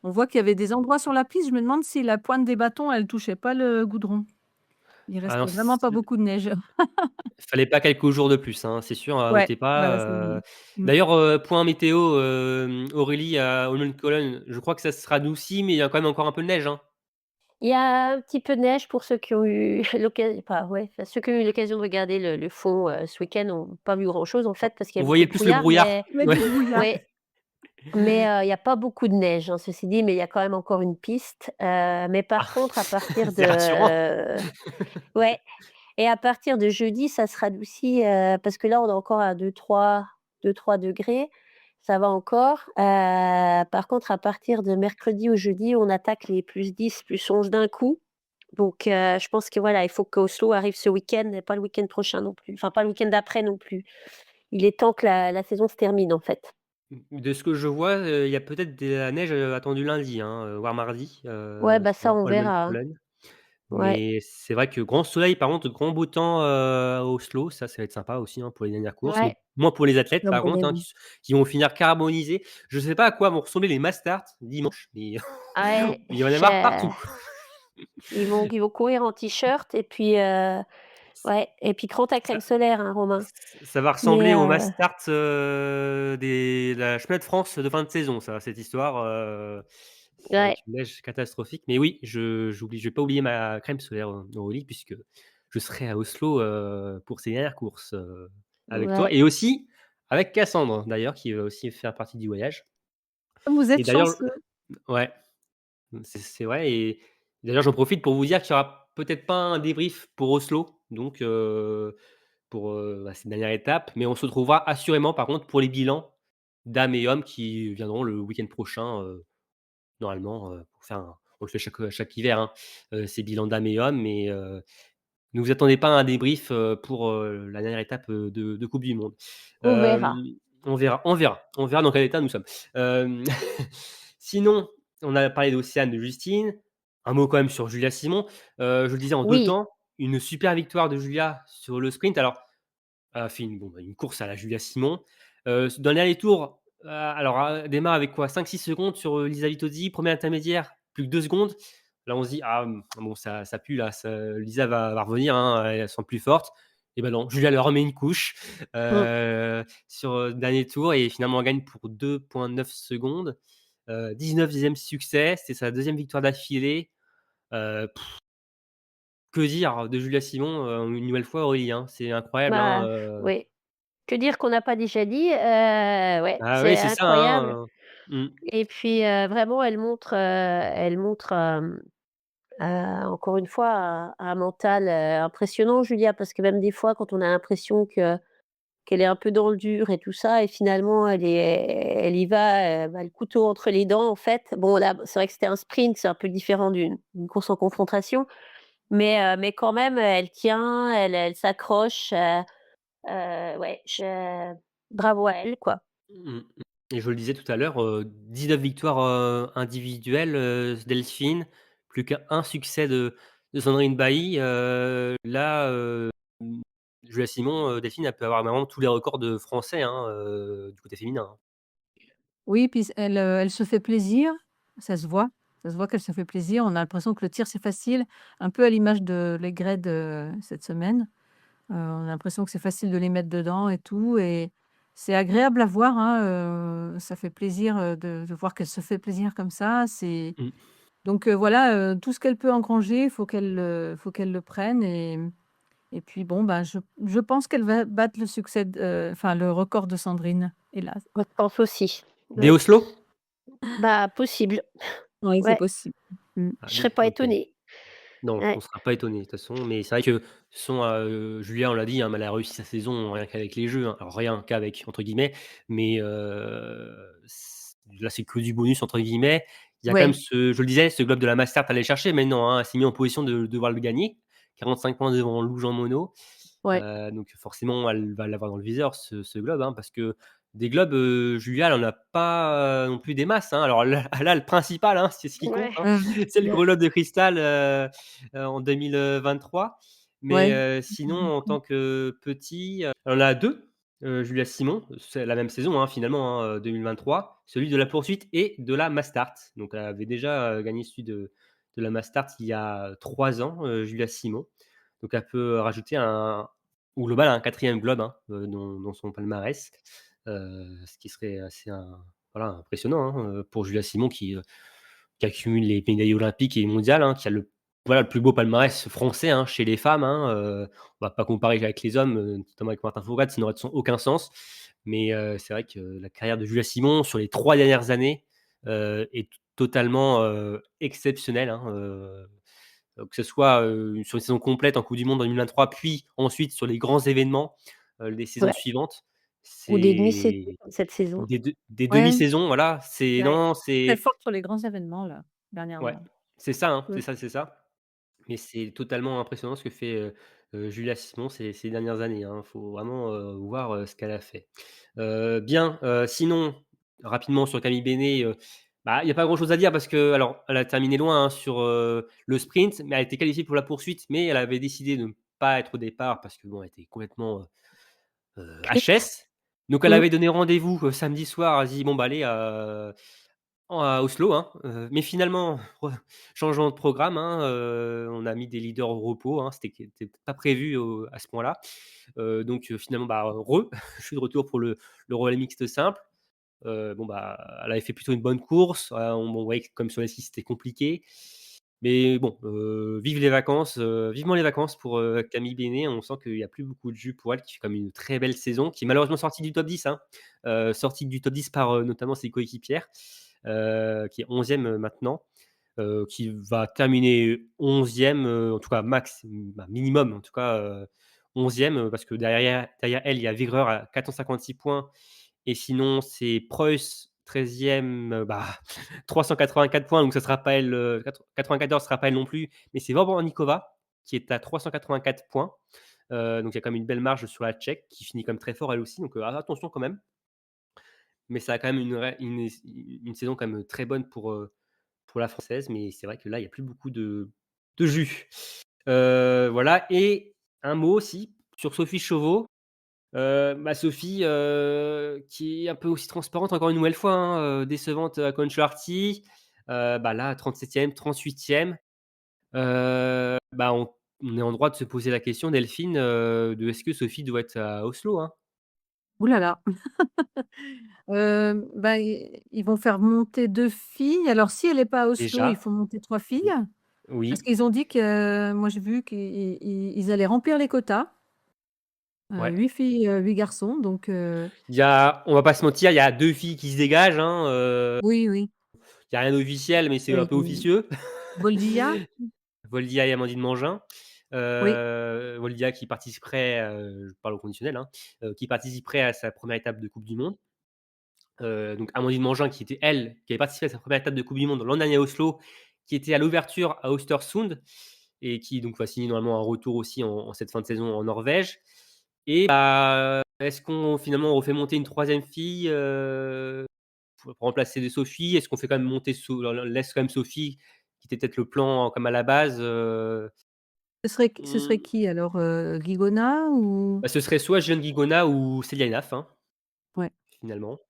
On voit qu'il y avait des endroits sur la piste, je me demande si la pointe des bâtons, elle touchait pas le goudron. Il ah non, restait vraiment pas beaucoup de neige. fallait pas quelques jours de plus, hein, c'est sûr, à Ouais, Ottepa, voilà, c'est mmh. d'ailleurs, point météo, Aurélie à Holmenkollen, je crois que ça se radoucit, mais il y a quand même encore un peu de neige, hein? Il y a un petit peu de neige pour ceux qui ont eu ceux qui ont eu l'occasion de regarder le fond, ce week-end ont pas vu grand-chose en fait parce qu'il y On a beaucoup voyait de plus le brouillard, brouillard. mais Mais Ouais. du brouillard. ouais, mais il y a pas beaucoup de neige, hein, ceci dit, mais il y a quand même encore une piste, mais Ah, par contre à partir c'est rassurant. ouais et à partir de jeudi, ça se radoucit, parce que là, on est encore à 2-3 degrés, ça va encore. Par contre, à partir de mercredi ou jeudi, on attaque les +10, +11 d'un coup. Donc je pense que voilà, il faut qu'Oslo arrive ce week-end et pas le week-end prochain non plus. Enfin, pas le week-end d'après non plus. Il est temps que la saison se termine, en fait. De ce que je vois, il y a peut-être de la neige, attendue lundi, hein, voire mardi, Ouais, bah, ça, sur on verra, hein. Holmenkollen. Ouais, Mais c'est vrai que grand soleil, par contre, grand beau temps, à Oslo, ça va être sympa aussi, hein, pour les dernières courses, mais ouais, moins pour les athlètes, un par bon contre, hein, début. qui vont finir carbonisés. Je sais pas à quoi vont ressembler les Mastart dimanche, mais Ouais, il va y en avoir partout. ils vont courir en t-shirt et puis, ouais et puis prends ta crème Ça solaire, hein, Romain. ça va Mais ressembler aux Mastart, des la Chemin de France de fin de saison, ça, cette histoire, ouais, avec une neige catastrophique. Mais oui, je vais pas oublier ma crème solaire, au lit puisque je serai à Oslo, pour ces dernières courses, avec toi ouais. et aussi avec Cassandre d'ailleurs qui va aussi faire partie du voyage Comme vous et êtes d'ailleurs chanceux. ouais, c'est vrai et d'ailleurs j'en profite pour vous dire qu'il y aura peut-être pas un débrief pour Oslo donc pour, cette dernière étape, mais on se retrouvera assurément par contre pour les bilans dames et hommes qui viendront le week-end prochain, normalement, pour faire un on le fait chaque hiver, hein, ces bilans dames et hommes, mais ne vous attendez pas à un débrief, pour, la dernière étape, de coupe du monde. On verra. On verra dans quel état nous sommes. Hem, sinon, on a parlé d'Océane, de Justine. Un mot quand même sur Julia Simon. Je le disais en 2 Oui, temps, une super victoire de Julia sur le sprint. Alors elle a fait une course à la Julia Simon. Dans les derniers tours, alors, elle démarre avec quoi? 5-6 secondes sur, Lisa Vitozzi. 1er intermédiaire, plus que 2 secondes. Là, on se dit: «Ah, bon, ça pue là, Lisa va revenir, hein, elle semble plus forte» et ben non, Julia leur remet une couche, mmh, sur, le dernier tour et finalement elle gagne pour 2,9 secondes. 19e succès, c'est sa deuxième victoire d'affilée. Heu, que dire de Julia Simon, une nouvelle fois Aurélie, hein? C'est incroyable, hein, bah, oui. Que dire qu'on n'a pas déjà dit? Ouais, ah oui, c'est c'est ça, incroyable hein, mmh. et puis, vraiment encore une fois un mental, impressionnant Julia, parce que même des fois quand on a l'impression qu'elle est un peu dans le dur et tout ça et finalement elle y va, bah, le couteau entre les dents en fait. Bon là, c'est vrai que c'était un sprint, c'est un peu différent d'une course en confrontation, mais quand même, elle tient, elle s'accroche, ouais, bravo à elle, quoi. Mmh mh et je le disais tout à l'heure, 19 victoires, individuelles, Delphine, plus qu'1 succès de Sandrine Bailly, là, mmh, Julia Simon, Delphine, elle peut avoir vraiment tous les records de français, hein, du côté féminin, hein. Oui, puis elle se fait plaisir, ça se voit. Ça se voit qu'elle se fait plaisir. On a l'impression que le tir, c'est facile, un peu à l'image de l'aigrette, cette semaine. On a l'impression que c'est facile de les mettre dedans et tout et c'est agréable à voir, hein, ça fait plaisir, de voir qu'elle se fait plaisir comme ça. C'est Mmh. donc voilà, tout ce qu'elle peut engranger, faut qu'elle le prenne et puis bon, ben, je pense qu'elle va battre le succès enfin le record de Sandrine, hélas. Je pense aussi. Dès Oui. Oslo? Bah, possible. Oui, c'est Ouais, possible. Mmh. Ah je serais dès pas OK. étonnée. Non, on Ouais, ne sera pas étonné de toute façon, mais c'est vrai que son, Julia, on l'a dit, hein, mais elle a réussi sa saison rien qu'avec les jeux, hein. Alors «rien qu'avec» entre guillemets, mais là, c'est que du «bonus» entre guillemets. Il y a quand même Ouais, je le disais, ce globe de la Mastart à aller chercher maintenant, hein. Elle s'est mise en position de devoir le gagner. 45 points devant Lou Jean Monod. ouais, Donc forcément, elle va l'avoir dans le viseur ce globe, hein, parce que des globes, Julia, elle en a pas, non plus des masses, hein. Alors là, le principal, hein, c'est ce qui compte, ouais. hein, mmh, c'est le gros globe de cristal, en 2023. Mais ouais. sinon, en tant que petit, elle en a 2, Julia Simon, c'est la même saison, hein, finalement, hein, 2023, celui de la poursuite et de la Mastart. Donc elle avait déjà, gagné celui de la Mastart il y a 3 ans, Julia Simon. Donc elle peut rajouter au global un 4e globe, hein, dans son palmarès, ce qui serait assez voilà, impressionnant, hein, pour Julia Simon qui accumule les médailles olympiques et mondiales, hein, qui a le plus beau palmarès français, hein, chez les femmes, hein, on va pas comparer avec les hommes, notamment avec Martin Fourcade, ça n'aurait de son aucun sens. Mais c'est vrai que la carrière de Julia Simon sur les 3 dernières années, est totalement, exceptionnelle, hein, que ce soit, sur une saison complète en coupe du monde en 2023, puis ensuite sur les grands événements, les saisons Ouais, suivantes. ou des demi-saisons C'est comme cette saison. des Ouais, demi-saisons, voilà, c'est ouais. non, Très c'est forte sur les grands événements là, ouais, dernièrement. c'est ça, hein, Mmh. c'est ça, c'est ça. Mais c'est totalement impressionnant ce que fait, Julia Simon ces dernières années, hein. Faut vraiment, voir, ce qu'elle a fait. Bien, sinon, rapidement sur Camille Bennett, bah, il y a pas grand chose à dire parce que alors elle a terminé loin, hein, sur, le sprint, mais elle a été qualifiée pour la poursuite, mais elle avait décidé de ne pas être au départ parce que bon, elle était complètement, HS. Donc elle Mmh. avait donné rendez-vous, samedi soir. Elle a dit: «Bon, bah, allez, à Oslo, hein, mais finalement, changement de programme, hein, on a mis des leaders au repos, hein, c'était pas prévu à ce point-là. Donc finalement, bah, je suis de retour pour le relais mixte simple. Bon, bah, elle avait fait plutôt une bonne course, on voyait que comme sur les 6 c'était compliqué. Mais bon, vive les vacances, vivement les vacances pour, Camille Bennett. On sent qu'il y a plus beaucoup de jus pour elle, qui fait comme une très belle saison, qui est malheureusement sortie du top 10, hein. Sortie du top 10 par, notamment ses coéquipières, qui est 11e maintenant, qui va terminer 11e, en tout cas max, bah, minimum en tout cas, 11e, parce que derrière elle, il y a Vigreur à 456 points et sinon c'est Preuss 13e, bah, 384 points, donc ça sera pas elle, 94 sera pas elle non plus, mais c'est Vorbonikova qui est à 384 points. Donc il y a quand même une belle marge sur la Tchèque qui finit comme très fort elle aussi, donc attention quand même. Mais ça a quand même une saison quand même très bonne pour la française, mais c'est vrai que là, il y a plus beaucoup de jus. Voilà et un mot aussi sur Sophie Chauveau. Bah, Sophie, qui est un peu aussi transparente encore une nouvelle fois, hein, décevante à Concharty. Bah, là 37e, 38e. Bah, on est en droit de se poser la question Delphine, de est-ce que Sophie doit être à Oslo, hein? Ouh là là! Bah, ils vont faire monter 2 filles. Alors si elle est pas à Oslo, il Déjà? faut monter 3 filles. Parce Oui, qu'ils ont dit que moi j'ai vu qu'ils allaient remplir les quotas, ouais. 8 filles, 8 garçons donc On va pas se mentir, il y a 2 filles qui se dégagent, hein, oui, oui. il y a rien d'officiel, mais c'est un peu Et officieux. Boldia? Voldia et Amandine Mangin. Oui, Voldia qui participerait, je parle au conditionnel, hein, qui participerait à sa première étape de coupe du monde. Donc Amandine Mangin qui était elle, qui avait participé à sa première étape de coupe du monde l'an dernier à Oslo, qui était à l'ouverture à Östersund et qui donc va signer normalement un retour aussi en cette fin de saison en Norvège et bah, est-ce qu'on finalement on refait monter une troisième fille, pour remplacer de Sophie? Est-ce qu'on fait quand même monter on laisse quand même Sophie, qui était peut-être le plan comme à la base, ce serait mmh, qui alors, Guigona ou? bah, ce serait soit Gillian Guigona ou Célia Henaf, hein, Ouais, finalement.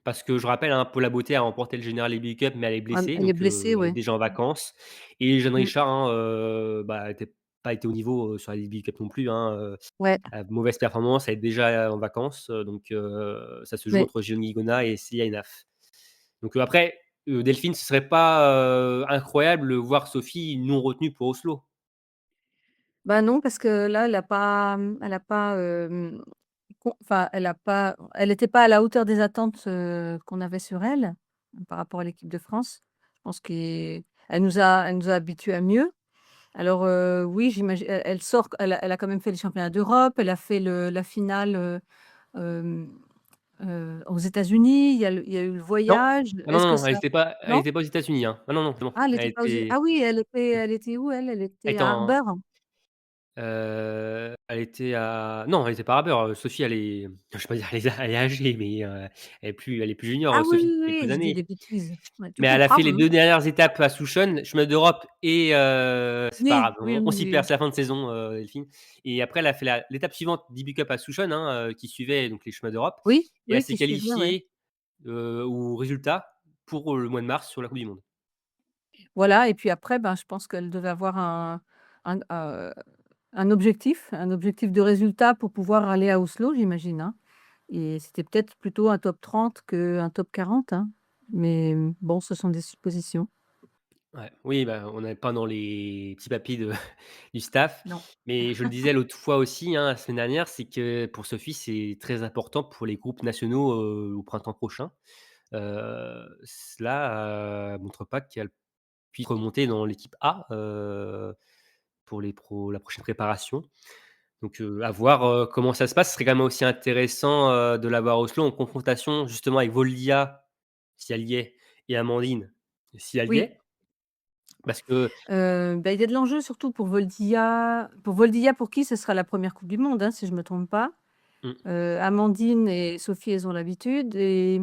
Parce que je rappelle, hein, Paula Beauté a remporté le General Baby Cup, mais elle est ah, blessée, elle est donc blessée, elle est ouais. déjà en vacances et Jeanne Mmh, Richard, hein, bah, était pas été au niveau, sur la Baby Cup non plus, hein, ouais, mauvaise performance, elle est déjà en vacances, donc ça se joue mais entre Gillian Guigona et Célia Henaf. Donc après, Delphine, ce serait pas, incroyable de voir Sophie non retenue pour Oslo? bah, non parce que là, elle a pas, enfin, elle était pas à la hauteur des attentes, qu'on avait sur elle, par rapport à l'équipe de France. Je pense qu'elle nous a habitués à mieux. Alors, oui, elle sort elle a quand même fait les championnats d'Europe, elle a fait la finale, hem, aux États-Unis, il y a eu le Non. voyage. Ah non, Est-ce que non, ça elle non? était pas aux États-Unis, hein. Ah non, non, c'est bon. Ah, elle Elle était pas aux É était ah oui, elle était où elle? Elle elle était était à en Harbour? Elle était à non, elle était pas rappeur, Sophie elle est je vais pas dire elle est âgée, mais elle est plus junior, Ah oui, Sophie, oui, quelques oui, je dis années. des bêtises. Ouais, tu Mais elle a comprends, fait les hein? 2 dernières étapes à Souchon, chemin d'Europe et c'est pas Oui, grave, oui, on oui, s'y perd, oui. c'est la fin de saison, Delphine et après elle a fait l'étape suivante d'Ibu Cup à Souchon, hein, qui suivait donc les chemins d'Europe Oui, et elle oui, s'est qui suivait, ouais. qualifiée, au résultat pour, le mois de mars sur la coupe du monde. Voilà et puis après, ben, je pense qu'elle devait avoir un, un objectif de résultat pour pouvoir aller à Oslo, j'imagine, hein? Et c'était peut-être plutôt un top 30 qu'un top 40, hein? Mais bon, ce sont des suppositions. Ouais, oui, bah, on n'est pas dans les petits papiers de du staff, Non. mais je le disais l'autre fois aussi, hein, la semaine dernière, c'est que pour Sophie, c'est très important pour les groupes nationaux, au printemps prochain. Cela, montre pas qu'elle puisse remonter dans l'équipe A, pour la prochaine préparation. Donc, à voir, comment ça se passe. Ce serait quand même aussi intéressant, de la voir à Oslo en confrontation justement avec Voldia, si elle y est, et Amandine, si elle y Oui, est. Parce que Il y a de l'enjeu surtout pour Voldia. Pour Voldia, pour qui ce sera la première coupe du monde, hein, si je me trompe pas. mmh, Amandine et Sophie, elles ont l'habitude et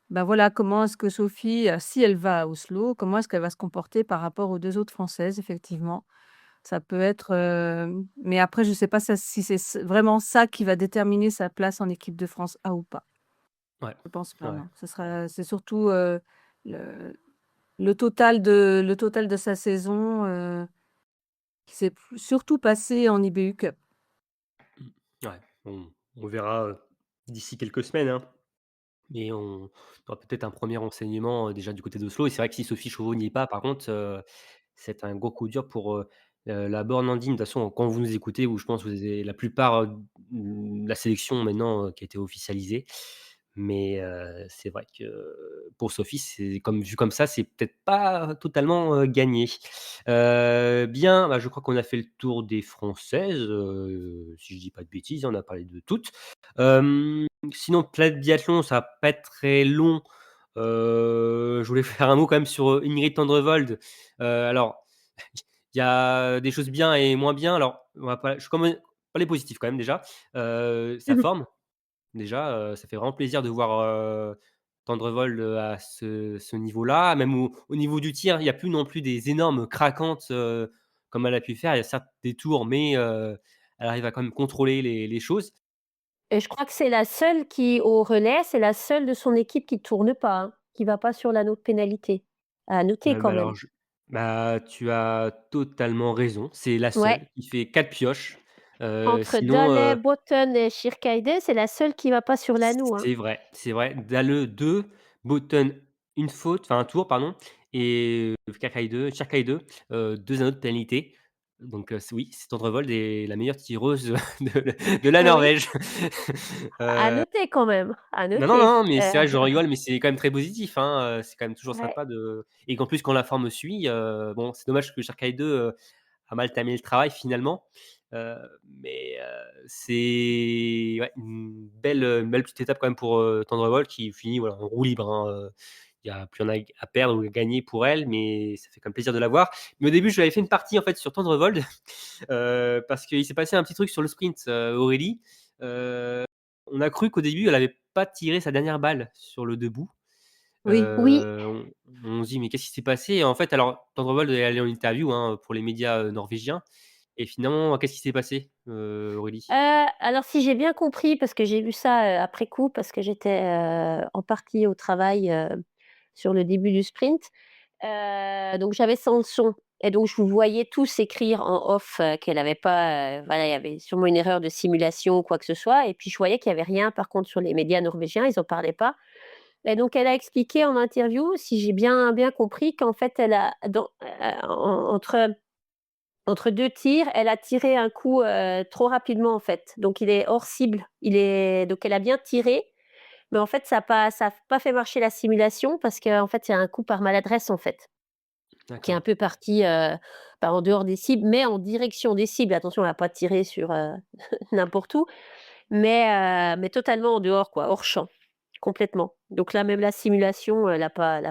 voilà, comment est-ce que Sophie, si elle va à Oslo, comment est-ce qu'elle va se comporter par rapport aux 2 autres Françaises, effectivement. Ça peut être, mais après je sais pas ça si c'est vraiment ça qui va déterminer sa place en équipe de France A ou pas. ouais, Je pense pas, ouais. non. C'est surtout, le le total de sa saison, qui s'est surtout passé en IBU Cup. Ouais, on verra, d'ici quelques semaines, hein. Mais on aura peut-être un premier renseignement, déjà du côté d'Oslo et c'est vrai que si Sophie Chauveau n'y est pas, par contre, c'est un gros coup dur pour, la borne andine. De toute façon, quand vous nous écoutez, vous je pense que vous avez la plupart, la sélection maintenant, qui a été officialisée. Mais, c'est vrai que pour Sophie, c'est comme vu comme ça, c'est peut-être pas totalement, gagné. Bien, bah, je crois qu'on a fait le tour des françaises, si je dis pas de bêtises, on a parlé de toutes. Sinon, peut-être biathlon, ça va pas être très long. Je voulais faire un mot quand même sur, Ingrid Tendrevold. Alors, il y a des choses bien et moins bien. Alors, on va pas je commence par les positifs quand même déjà. Sa forme, déjà, ça fait vraiment plaisir de voir, Tendrevold, à ce niveau-là. Même au niveau du tir, il y a plus non plus des énormes craquantes, comme elle a pu faire. Il y a certes des tours, mais, elle arrive à quand même contrôler les choses. Et je crois que c'est la seule qui au relais, c'est la seule de son équipe qui tourne pas, hein, qui va pas sur l'anneau de pénalité. À noter quand Bah, alors même. je bah, tu as totalement raison. C'est la Ouais, seule qui fait 4 pioches. entre Sinon, Dale, Botten et Schierkeide, c'est la seule qui va pas sur l'anneau, hein. c'est vrai, c'est vrai. Dalle 2, Botton une faute, enfin un tour pardon et Scherkai 2, 2 anneaux de pénalité. Donc, c'est oui, c'est Tendrevold est la meilleure tireuse de la Oui, Norvège. à Heu noter quand même, à Non, non, noter. non, mais c'est vrai, j'en rigole, mais c'est quand même très positif, hein, c'est quand même toujours Ouais. sympa de et qu'en plus quand la forme suit, bon, c'est dommage que Sherkai 2, a mal terminé le travail finalement, heu, mais c'est ouais, une belle petite étape quand même pour, Tendrevol qui finit, voilà, en roue libre, hein, il y a plus rien à perdre ou à gagner pour elle, mais ça fait quand même plaisir de la voir. Mais au début, je lui avais fait une partie en fait sur Tendrevol, parce qu'il s'est passé un petit truc sur le sprint, Aurélie, heu, on a cru qu'au début, elle avait pas tiré sa dernière balle sur le debout. Oui. Oui. On se dit: «Mais qu'est-ce qui s'est passé?» Et en fait, alors Tendrevol est allé en interview, hein, pour les médias, norvégiens et finalement, qu'est-ce qui s'est passé, Aurélie? Alors si j'ai bien compris, parce que j'ai vu ça, après coup, parce que j'étais, en partie au travail, sur le début du sprint, donc j'avais sans le son et donc je vous voyais tous écrire en off, qu'elle avait pas, voilà, il y avait sûrement une erreur de simulation ou quoi que ce soit et puis je voyais qu'il y avait rien par contre sur les médias norvégiens, ils en parlaient pas et donc elle a expliqué en interview, si j'ai bien compris, qu'en fait elle a entre 2 tirs, elle a tiré un coup, trop rapidement, en fait. Donc il est hors cible. Donc elle a bien tiré, mais en fait, ça a pas fait marcher la simulation parce qu'en fait, c'est un coup par maladresse, en fait, qui est un D'accord. peu parti, pas en dehors des cibles, mais en direction des cibles. Attention, elle a pas tiré sur, n'importe où, mais totalement en dehors, quoi, hors champ, complètement. Donc là, même la simulation, elle a pas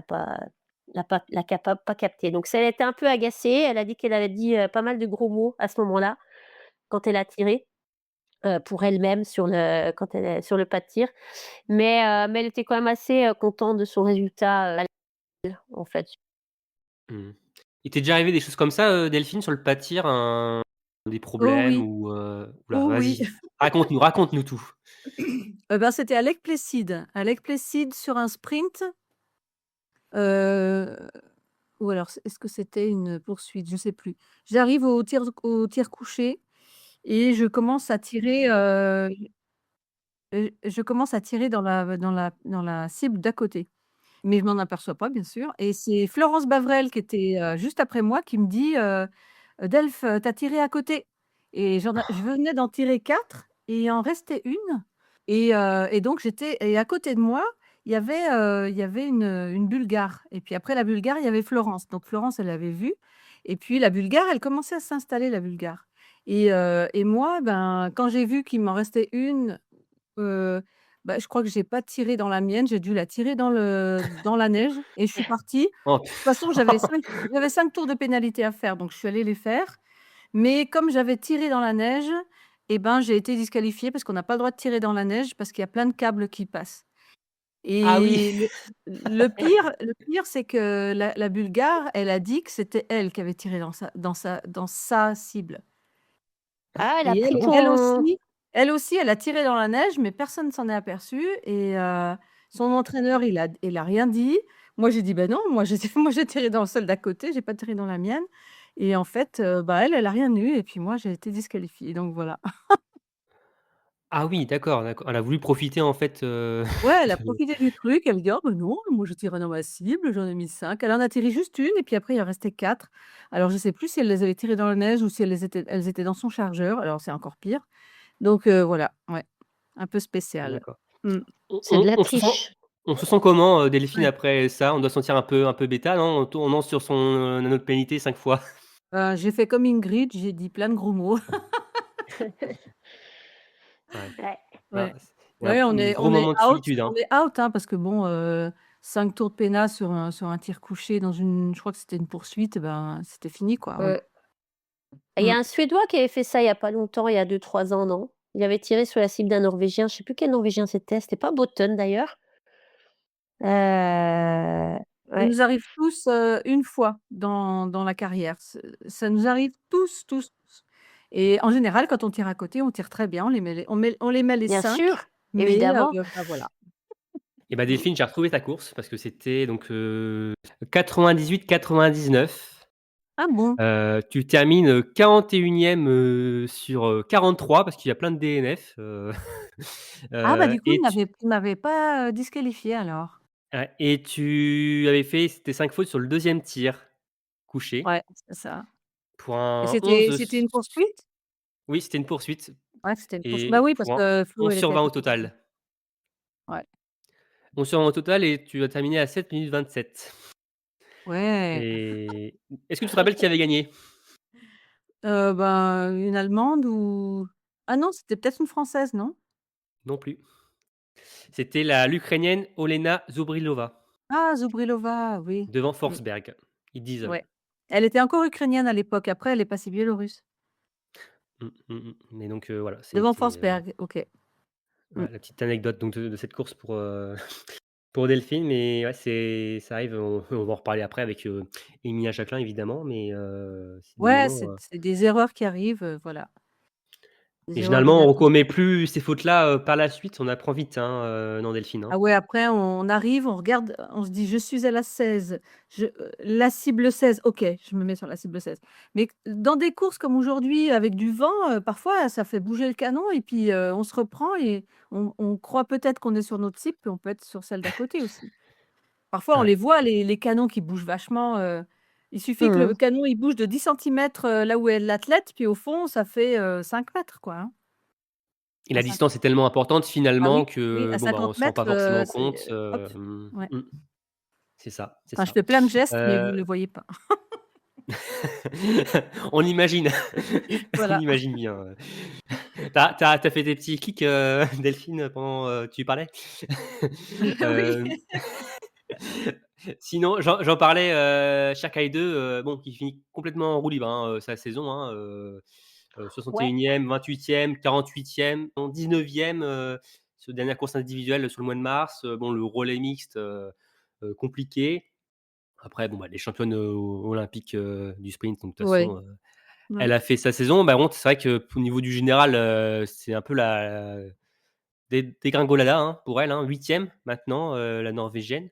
capté. Donc ça, elle était un peu agacée. Elle a dit qu'elle avait dit, pas mal de gros mots à ce moment-là. Quand elle a tiré, pour elle-même quand elle est sur le pas de tir. Mais elle était quand même assez, contente de son résultat, en fait. Mmh. Il t'est déjà arrivé des choses comme ça, Delphine, sur le pas de tir, des Oh problèmes oui, ou, oh oui. vas-y, raconte-nous tout. C'était à Lake Placid. À Lake Placid sur un sprint, heu, ou alors est-ce que c'était une poursuite? Je sais plus. J'arrive au tir couché et je commence à tirer dans la cible d'à côté. Mais je m'en aperçois pas bien sûr et c'est Florence Bavrel qui était, juste après moi qui me dit, «Delph, tu tiré à côté» et je venais d'en tirer 4 et il en restait une et donc à côté de moi, il y avait une Bulgare et puis après la Bulgare, il y avait Florence. Donc Florence, elle avait vu et puis la Bulgare, elle commençait à s'installer la Bulgare et moi, ben, quand j'ai vu qu'il m'en restait une, heu, Bah, je crois que j'ai pas tiré dans la mienne, j'ai dû la tirer dans la neige et je suis partie. De Oh, toute façon, j'avais 5 tours de pénalité à faire, donc je suis allée les faire. Mais comme j'avais tiré dans la neige, et ben, j'ai été disqualifiée parce qu'on n'a pas le droit de tirer dans la neige parce qu'il y a plein de câbles qui passent. ah oui! Et le pire, c'est que la Bulgare, elle a dit que c'était elle qui avait tiré dans sa cible. Ah, elle a Et pris elle ton aussi elle aussi, elle a tiré dans la neige, mais personne ne s'en est aperçu et son entraîneur, il a rien dit. Moi, j'ai dit: «Bah non, moi j'ai moi j'ai tiré dans celle d'à côté, j'ai pas tiré dans la mienne» et en fait, bah, elle a rien eu et puis moi, j'ai été disqualifiée donc voilà. Ah oui, d'accord, d'accord. Elle a voulu profiter en fait, Ouais, elle a de profité du truc, elle dit: «Oh bah non, moi je tirais dans ma cible, j'en ai mis 5». Elle en a tiré juste une et puis après il en restait 4. Alors je sais plus si elle les avait tirées dans la neige ou si elles étaient dans son chargeur, alors c'est encore pire. Donc voilà, ouais, un peu spécial. d'accord. Mmh. On c'est de on la on se sent triche. on se sent comment, Delphine, Ouais. après ça? On doit se sentir un peu bêta, non? En tournant sur son anneau de pénalité 5 fois. J'ai fait comme Ingrid, j'ai dit plein de gros mots. Ouais. Ouais. Ah, Ouais. c'est il y a un Ouais, on un est gros on est moment de out solitude, hein. on est out, hein, parce que bon, 5 tours de pénal sur un tir couché dans une je crois que c'était une poursuite, ben, c'était fini, quoi, hein. Mmh. Il y Mmh. a un Suédois qui avait fait ça il y a pas longtemps, il y a 2-3 ans, non? Il avait tiré sur la cible d'un Norvégien, je sais plus quel Norvégien c'était pas Botten d'ailleurs. Ça Ouais. nous arrive tous, une fois dans la carrière. Ça nous arrive tous, tous, tous et en général, quand on tire à côté, on tire très bien, on les met les Bien 5, sûr, mais évidemment. bah, voilà. Et bah, Delphine, j'ai retrouvé ta course parce que c'était donc, 98-99. Ah bon? Tu termines, 41e, sur, 43 parce qu'il y a plein de DNF, Ah bah, du coup, et il m'avait pas, disqualifiée alors. ouais et tu avais fait tes 5 fautes sur le deuxième tir couché Ouais, c'est ça pour et un c'était une poursuite? oui, c'était une poursuite Ouais, c'était une poursuite. Bah et oui, parce pour un que Flo, 11 elle sur était à 20 au côté de moi. total. Ouais. 11 sur 20 au total et tu as terminé à 7 minutes 27 Ouais, et est-ce que tu te rappelles qui avait gagné? ben, une Allemande ou ah non, c'était peut-être une Française, non? Non plus. C'était l'Ukrainienne Olena Zobrilova Ah, Zubrilova, oui. devant Mmh, Forsberg. Ils disent. ouais. Elle était encore ukrainienne à l'époque, après elle est passée biélorusse. Mais donc voilà, Devant c'était, Forsberg, OK. Mmh. voilà la petite anecdote donc de cette course pour, pour Delphine. Mais ouais, ça arrive, on va en reparler après avec, Emilia Jacquelin évidemment, mais c'est des Ouais, moments, c'est des erreurs qui arrivent, voilà. Des et erreurs généralement on humaines. commet plus ces fautes-là, par la suite, on apprend vite, hein, non Delphine, hein? Ah ouais, après on arrive, on regarde, on se dit: «Je suis à la 16, la cible 16, OK, je me mets sur la cible 16». Mais dans des courses comme aujourd'hui avec du vent, parfois ça fait bouger le canon et puis, on se reprend et on croit peut-être qu'on est sur notre cible, puis on peut être sur celle d'à côté aussi. Parfois on Ouais. les voit les canons qui bougent vachement, il suffit que le Mmh. canon il bouge de 10 centimètres, là où est l'athlète, puis au fond ça fait, 5 mètres quoi, hein, Et à la 50. distance est tellement importante Ah finalement oui, oui, que, à bon, bah, on 50 se rend pas mètres, forcément compte, c'est hop, ouais. c'est ça, c'est Enfin, je ça. fais plein de gestes, mais vous Heu ne le voyez pas. On imagine, on Voilà. imagine bien, tu fait des petits kicks, Delphine, pendant, tu parlais? Oui. Hem, Sinon j'en parlais, Shakai 2, bon qui finit complètement en roue libre, hein, sa saison, hein, Ouais. 61e, 28e, 48e, 19e, sur dernière course individuelle sur le mois de mars, bon le relais mixte, compliqué. Après bon, bah, les championnes, olympiques, du sprint donc de toute Ouais, façon, ouais. elle a fait sa saison. Par contre, c'est vrai que au niveau du général, c'est un peu la dégringolada, hein, pour elle, hein. 8e maintenant, la norvégienne.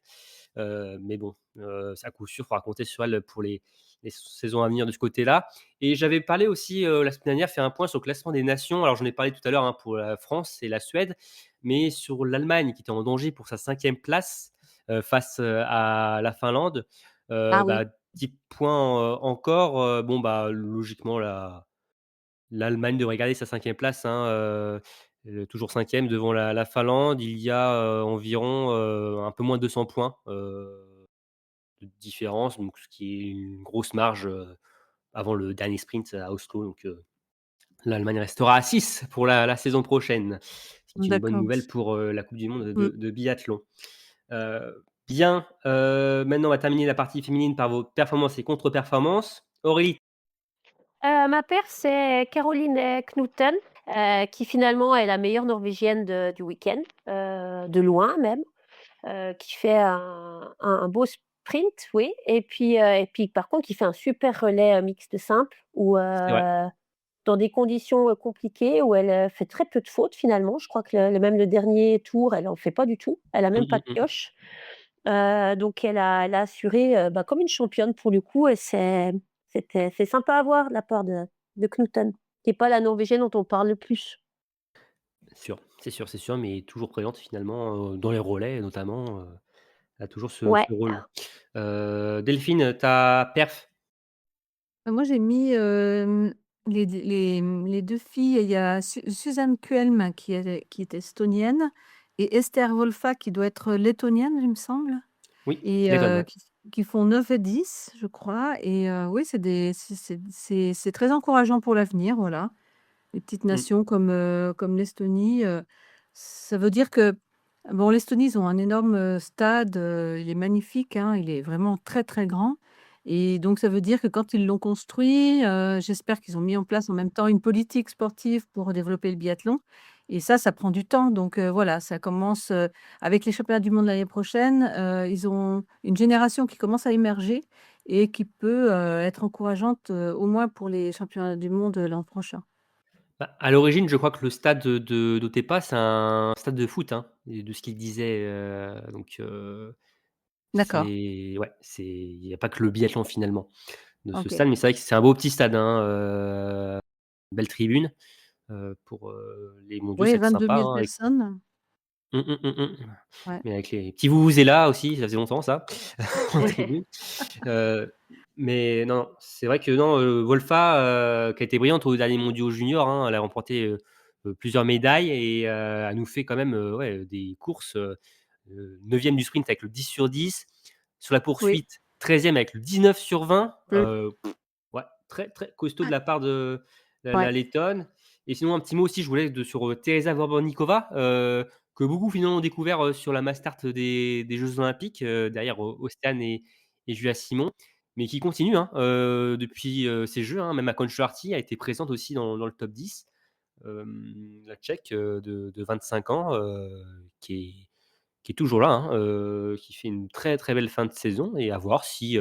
Mais bon, à coup sûr, il faudra compter sur elle pour les saisons à venir de ce côté-là. Et j'avais parlé aussi, la semaine dernière, fait un point sur le classement des nations. Alors j'en ai parlé tout à l'heure, hein, pour la France et la Suède, mais sur l'Allemagne qui était en danger pour sa 5e place, face, à la Finlande. Ah Bah, oui. 10 points, encore, bon, bah, logiquement l'Allemagne devrait garder sa 5e place, hein, toujours 5e devant la Finlande. Il y a, environ, un peu moins de 200 points, de différence, donc ce qui est une grosse marge, avant le dernier sprint à Oslo. Donc l'Allemagne restera à 6 pour la saison prochaine, ce c'est une bonne D'accord. nouvelle pour, la coupe du monde Mmh. de biathlon. Bien, maintenant on va terminer la partie féminine par vos performances et contre-performances. Aurélie, Ma paire, c'est Caroline, Knudsen, qui finalement est la meilleure norvégienne du week-end, de loin même, qui fait un beau sprint, oui et puis par contre qui fait un super relais, mixte simple où, c'est vrai. dans des conditions, compliquées où elle, fait très peu de fautes finalement. Je crois que le dernier tour, elle en fait pas du tout. Elle a même Mmh, pas mmh de mh. pioche. Donc elle a assuré, bah, comme une championne pour le coup et c'est sympa à voir de la part de Knudsen, qui est pas la Norvégienne dont on parle le plus. Sûr, c'est sûr, c'est sûr, mais toujours présente finalement, dans les relais notamment, elle a toujours ce Ouais. rôle. Delphine, ta perf? Moi, j'ai mis, les 2 filles, il y a Suzanne Kuelm qui est estonienne et Esther Wolfa qui doit être lettonienne, il me semble Oui, et Letton, ouais. qui font 9 et 10, je crois et oui, c'est très encourageant pour l'avenir, voilà. Les petites Mmh. nations comme l'Estonie, ça veut dire que bon, l'Estonie, ils ont un énorme, stade, il est magnifique, hein, il est vraiment très, très grand et donc ça veut dire que quand ils l'ont construit, j'espère qu'ils ont mis en place en même temps une politique sportive pour développer le biathlon et ça prend du temps donc voilà, ça commence, avec les championnats du monde l'année prochaine, ils ont une génération qui commence à émerger et qui peut, être encourageante, au moins pour les championnats du monde, l'an prochain. Bah, à l'origine, je crois que le stade d'Otepää, c'est un stade de foot, hein, et de ce qu'il disait, donc D'accord, c'est il y a pas que le biathlon finalement de ce OK. stade, mais c'est vrai que c'est un beau petit stade, hein, belle tribune, pour, les mondiaux, Oui, ça va être vingt-deux sympa, mille hein, avec personnes. mmh, mmh, mmh, mmh, Ouais. mais avec les petits vuvuzelas aussi, ça faisait longtemps ça, en tribune. Heu, mais non, c'est vrai que non, Wolfa, qui a été brillante aux derniers mondiaux juniors, hein, elle a remporté, plusieurs médailles et elle nous fait quand même, ouais, des courses, 9e du sprint avec le 10 sur 10. Sur la Oui. poursuite, 13e avec le 19 sur 20. Mmh. Ouais, très, très costaud de la part de la Ouais. Lettonne et sinon un petit mot aussi, je voulais de sur, Teresa Vorbonikova, que beaucoup finalement ont découvert, sur la Mastart des jeux olympiques, derrière Océane et Julia Simon, mais qui continue, hein, depuis, ces jeux, hein. Même Akon Shorty a été présente aussi dans le top 10. La Tchèque, de 25 ans, qui est toujours là, hein, qui fait une très, très belle fin de saison et à voir si,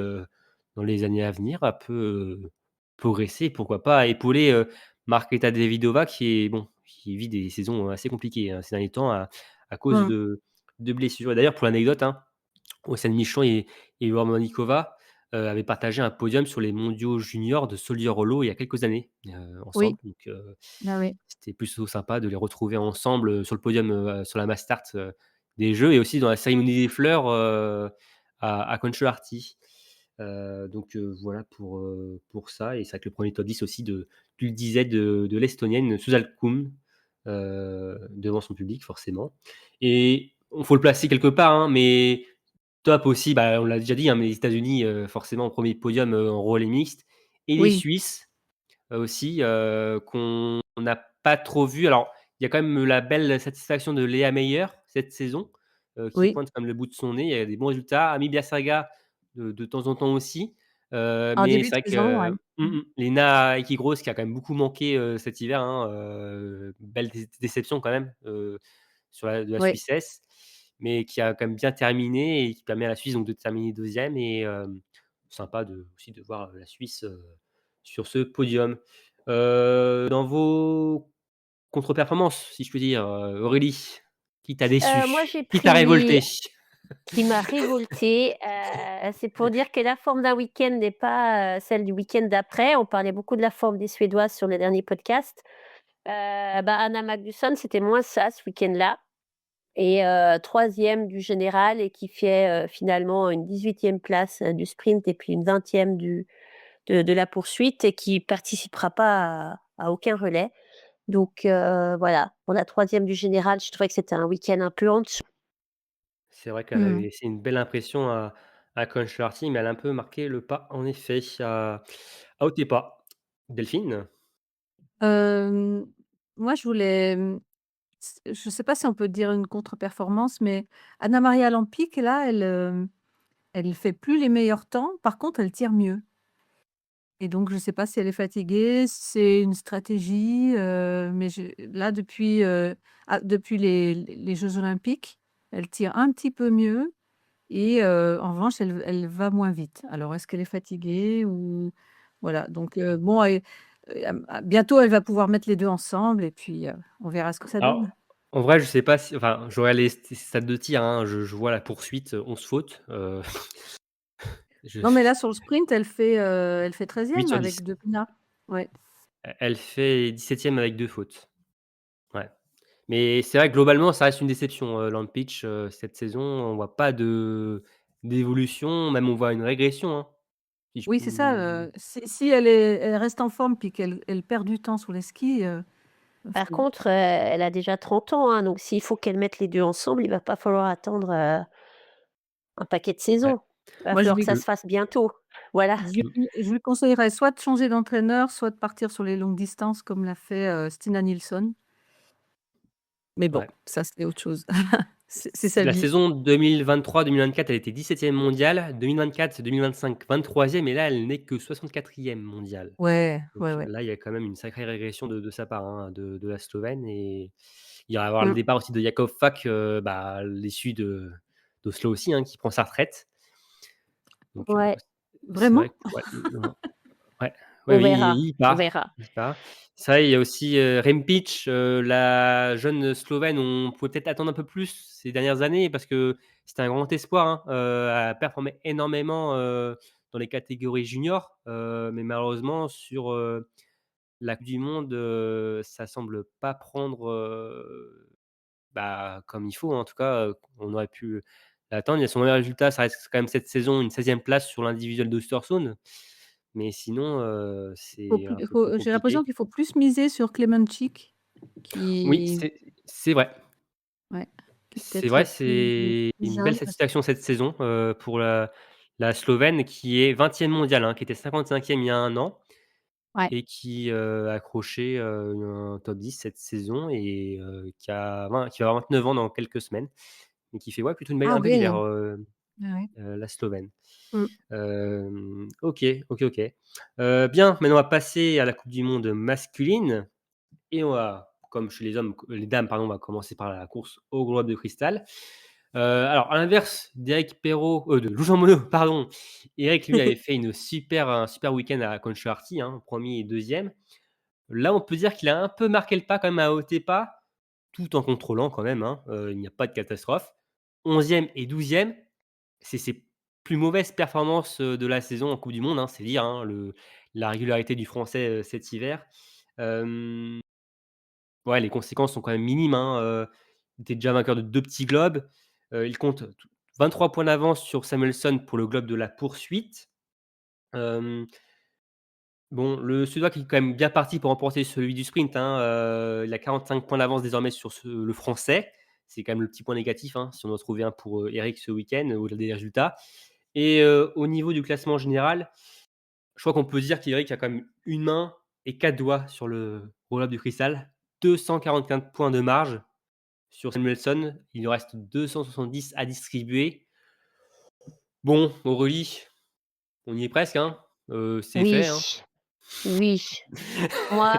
dans les années à venir, elle peut, progresser, pourquoi pas épauler, Marketa Davidova qui vit des saisons assez compliquées, hein, ces derniers temps à cause Mmh. de blessures et d'ailleurs pour l'anecdote, hein, Océane Michon et Laura Monikova, avaient partagé un podium sur les mondiaux juniors de Soldier-Rollo il y a quelques années, Oui. ensemble donc Ah oui. c'était plutôt sympa de les retrouver ensemble, sur le podium, sur la Mastart, des Jeux et aussi dans la cérémonie des fleurs, à Kontiolahti. Donc voilà pour ça et c'est vrai que le premier top 10 aussi tu le disais de l'Estonienne Suzalcum, devant son public forcément et il faut le placer quelque part, hein, mais top aussi, bah, on l'a déjà dit, hein, mais les États-Unis, forcément premier podium, en relais mixte et les Oui. Suisses, aussi, qu'on n'a pas trop vu. Alors, il y a quand même la belle satisfaction de Léa Meyer cette saison, qui Oui. pointe comme le bout de son nez. Il y a des bons résultats. Ami Biasaga de temps en temps aussi, En mais début de c'est vrai saison, ouais. que Mmh. Lena Ekigros qui a quand même beaucoup manqué, cet hiver, hein, belle déception quand même, sur la de la Oui. Suissesse, mais qui a quand même bien terminé et qui permet à la Suisse donc de terminer 2e et sympa aussi de voir, la Suisse, sur ce podium. Dans vos contre-performances, si je puis dire, Aurélie, qui t'a Moi, déçu? j'ai Qui t'a pris révolté? qui m'a révoltée, c'est pour dire que la forme d'un week-end n'est pas, celle du week-end d'après. On parlait beaucoup de la forme des Suédoises sur le dernier podcast. Bah, Anna Magnusson, c'était moins ça ce week-end-là et 3e du général et qui fait, finalement une 18e place, du sprint et puis une 20e de la poursuite et qui participera pas à aucun relais. Donc voilà, pour la 3e du général, je trouvais que c'était un week-end un peu en dessous. C'est vrai qu'elle avait Mmh. laissé une belle impression à Conch-Larty, mais elle a un peu marqué le pas, en effet, à Otepää. Delphine? Hem, Moi, je voulais, je sais pas si on peut dire une contre-performance, mais Anna Maria Lampic, là, elle fait plus les meilleurs temps. Par contre, elle tire mieux. Et donc, je sais pas si elle est fatiguée, si c'est une stratégie, mais là, depuis les Jeux Olympiques, elle tire un petit peu mieux et en revanche, elle va moins vite. Alors, est-ce qu'elle est fatiguée ou voilà, donc bon, bientôt, elle va pouvoir mettre les 2 ensemble et puis, on verra ce que ça donne. Alors, en vrai, je sais pas si, enfin, j'aurais les stats de tir, hein, je vois la poursuite, 11 fautes. Je Non, mais là, sur le sprint, elle fait 8 13e sur 10. avec 2 pinards. Ouais. Elle fait 17e avec 2 fautes. Ouais. Mais c'est vrai que globalement, ça reste une déception, Lampitch, cette saison. On voit pas d'évolution, même on voit une régression, hein, si je Oui, c'est ça, puis. si elle reste en forme puis qu'elle perd du temps sur les skis, Par faut contre, elle a déjà 30 ans, hein, donc s'il faut qu'elle mette les 2 ensemble, il va pas falloir attendre, un paquet de Ouais. saisons. Il va moi, falloir que ça se fasse bientôt. Voilà. Mmh. je lui conseillerais soit de changer d'entraîneur, soit de partir sur les longues distances comme l'a fait, Stina Nilsson. Mais bon, Ouais. ça, c'est autre chose. C'est sa La vie. saison 2023-2024, elle était 17e mondiale. 2024-2025, 23e, et là, elle n'est que 64e mondiale. Ouais, Donc ouais, ouais. là, il y a quand même une sacrée régression de sa part, hein, de la Slovène, et il va y avoir le Mmh. départ aussi de Jakov Fak, bah, l'issue d'Oslo aussi, hein, qui prend sa retraite. Donc Ouais, c'est Vraiment? vrai que ouais, ouais, ouais, on oui, verra, il on part, verra. il part. C'est vrai, il y a aussi, Rempic, la jeune Slovène. On pouvait peut-être attendre un peu plus ces dernières années parce que c'était un grand espoir, hein, elle a performé énormément, dans les catégories juniors, mais malheureusement sur, la coupe du monde, ça semble pas prendre, bah, comme il faut, en tout cas, on aurait pu l'attendre. Il y a son meilleur résultat, ça reste quand même cette saison, une 16e place sur l'individuel d'Östersund. Mais sinon, c'est un peu plus J'ai l'impression compliqué. qu'il faut plus miser sur Klemenchik Oui, qui c'est vrai. ouais, qui est C'est peut-être vrai, plus c'est une belle jeune parce satisfaction cette saison, pour la Slovène, qui est 20e mondiale, hein, qui était 55e il y a 1 an, ouais. et qui, a accroché, un top 10 cette saison, et qui va avoir 29 ans dans quelques semaines, et qui fait, ouais, plutôt Ah un bel oui! hiver, Ah ouais. la Slovène. Mmh. OK, OK, OK. Bien, maintenant on va passer à la coupe du monde masculine, et on va, comme chez les dames, pardon, on va commencer par la course au globe de cristal. Alors, à l'inverse d'Eric Perrault, de Jean Monod, pardon, Eric, lui, avait fait un super week-end à Concharty, hein, 1er et 2e. Là, on peut dire qu'il a un peu marqué le pas quand même à Aotepa, tout en contrôlant quand même, hein, il n'y a pas de catastrophe. 11e et 12e, c'est ses plus mauvaises performances, de la saison en coupe du monde, hein, c'est dire, hein, la régularité du Français, cet hiver. Hem, ouais, les conséquences sont quand même minimes, hein, il était déjà vainqueur de 2 petits globes, il compte 23 points d'avance sur Samuelsson pour le globe de la poursuite. Hem, bon, le Suédois qui est quand même bien parti pour remporter celui du sprint, hein, il a 45 points d'avance désormais sur le Français. C'est quand même le petit point négatif, hein, si on doit trouver un pour, Eric ce week-end, au-delà des résultats. Et au niveau du classement général, je crois qu'on peut dire qu'Eric a quand même une main et 4 doigts sur le roll-up du cristal. 244 points de marge sur Samuelsson. Il nous reste 270 à distribuer. Bon, Aurélie, on y est presque, hein. C'est Oui, fait, hein. oui. Moi,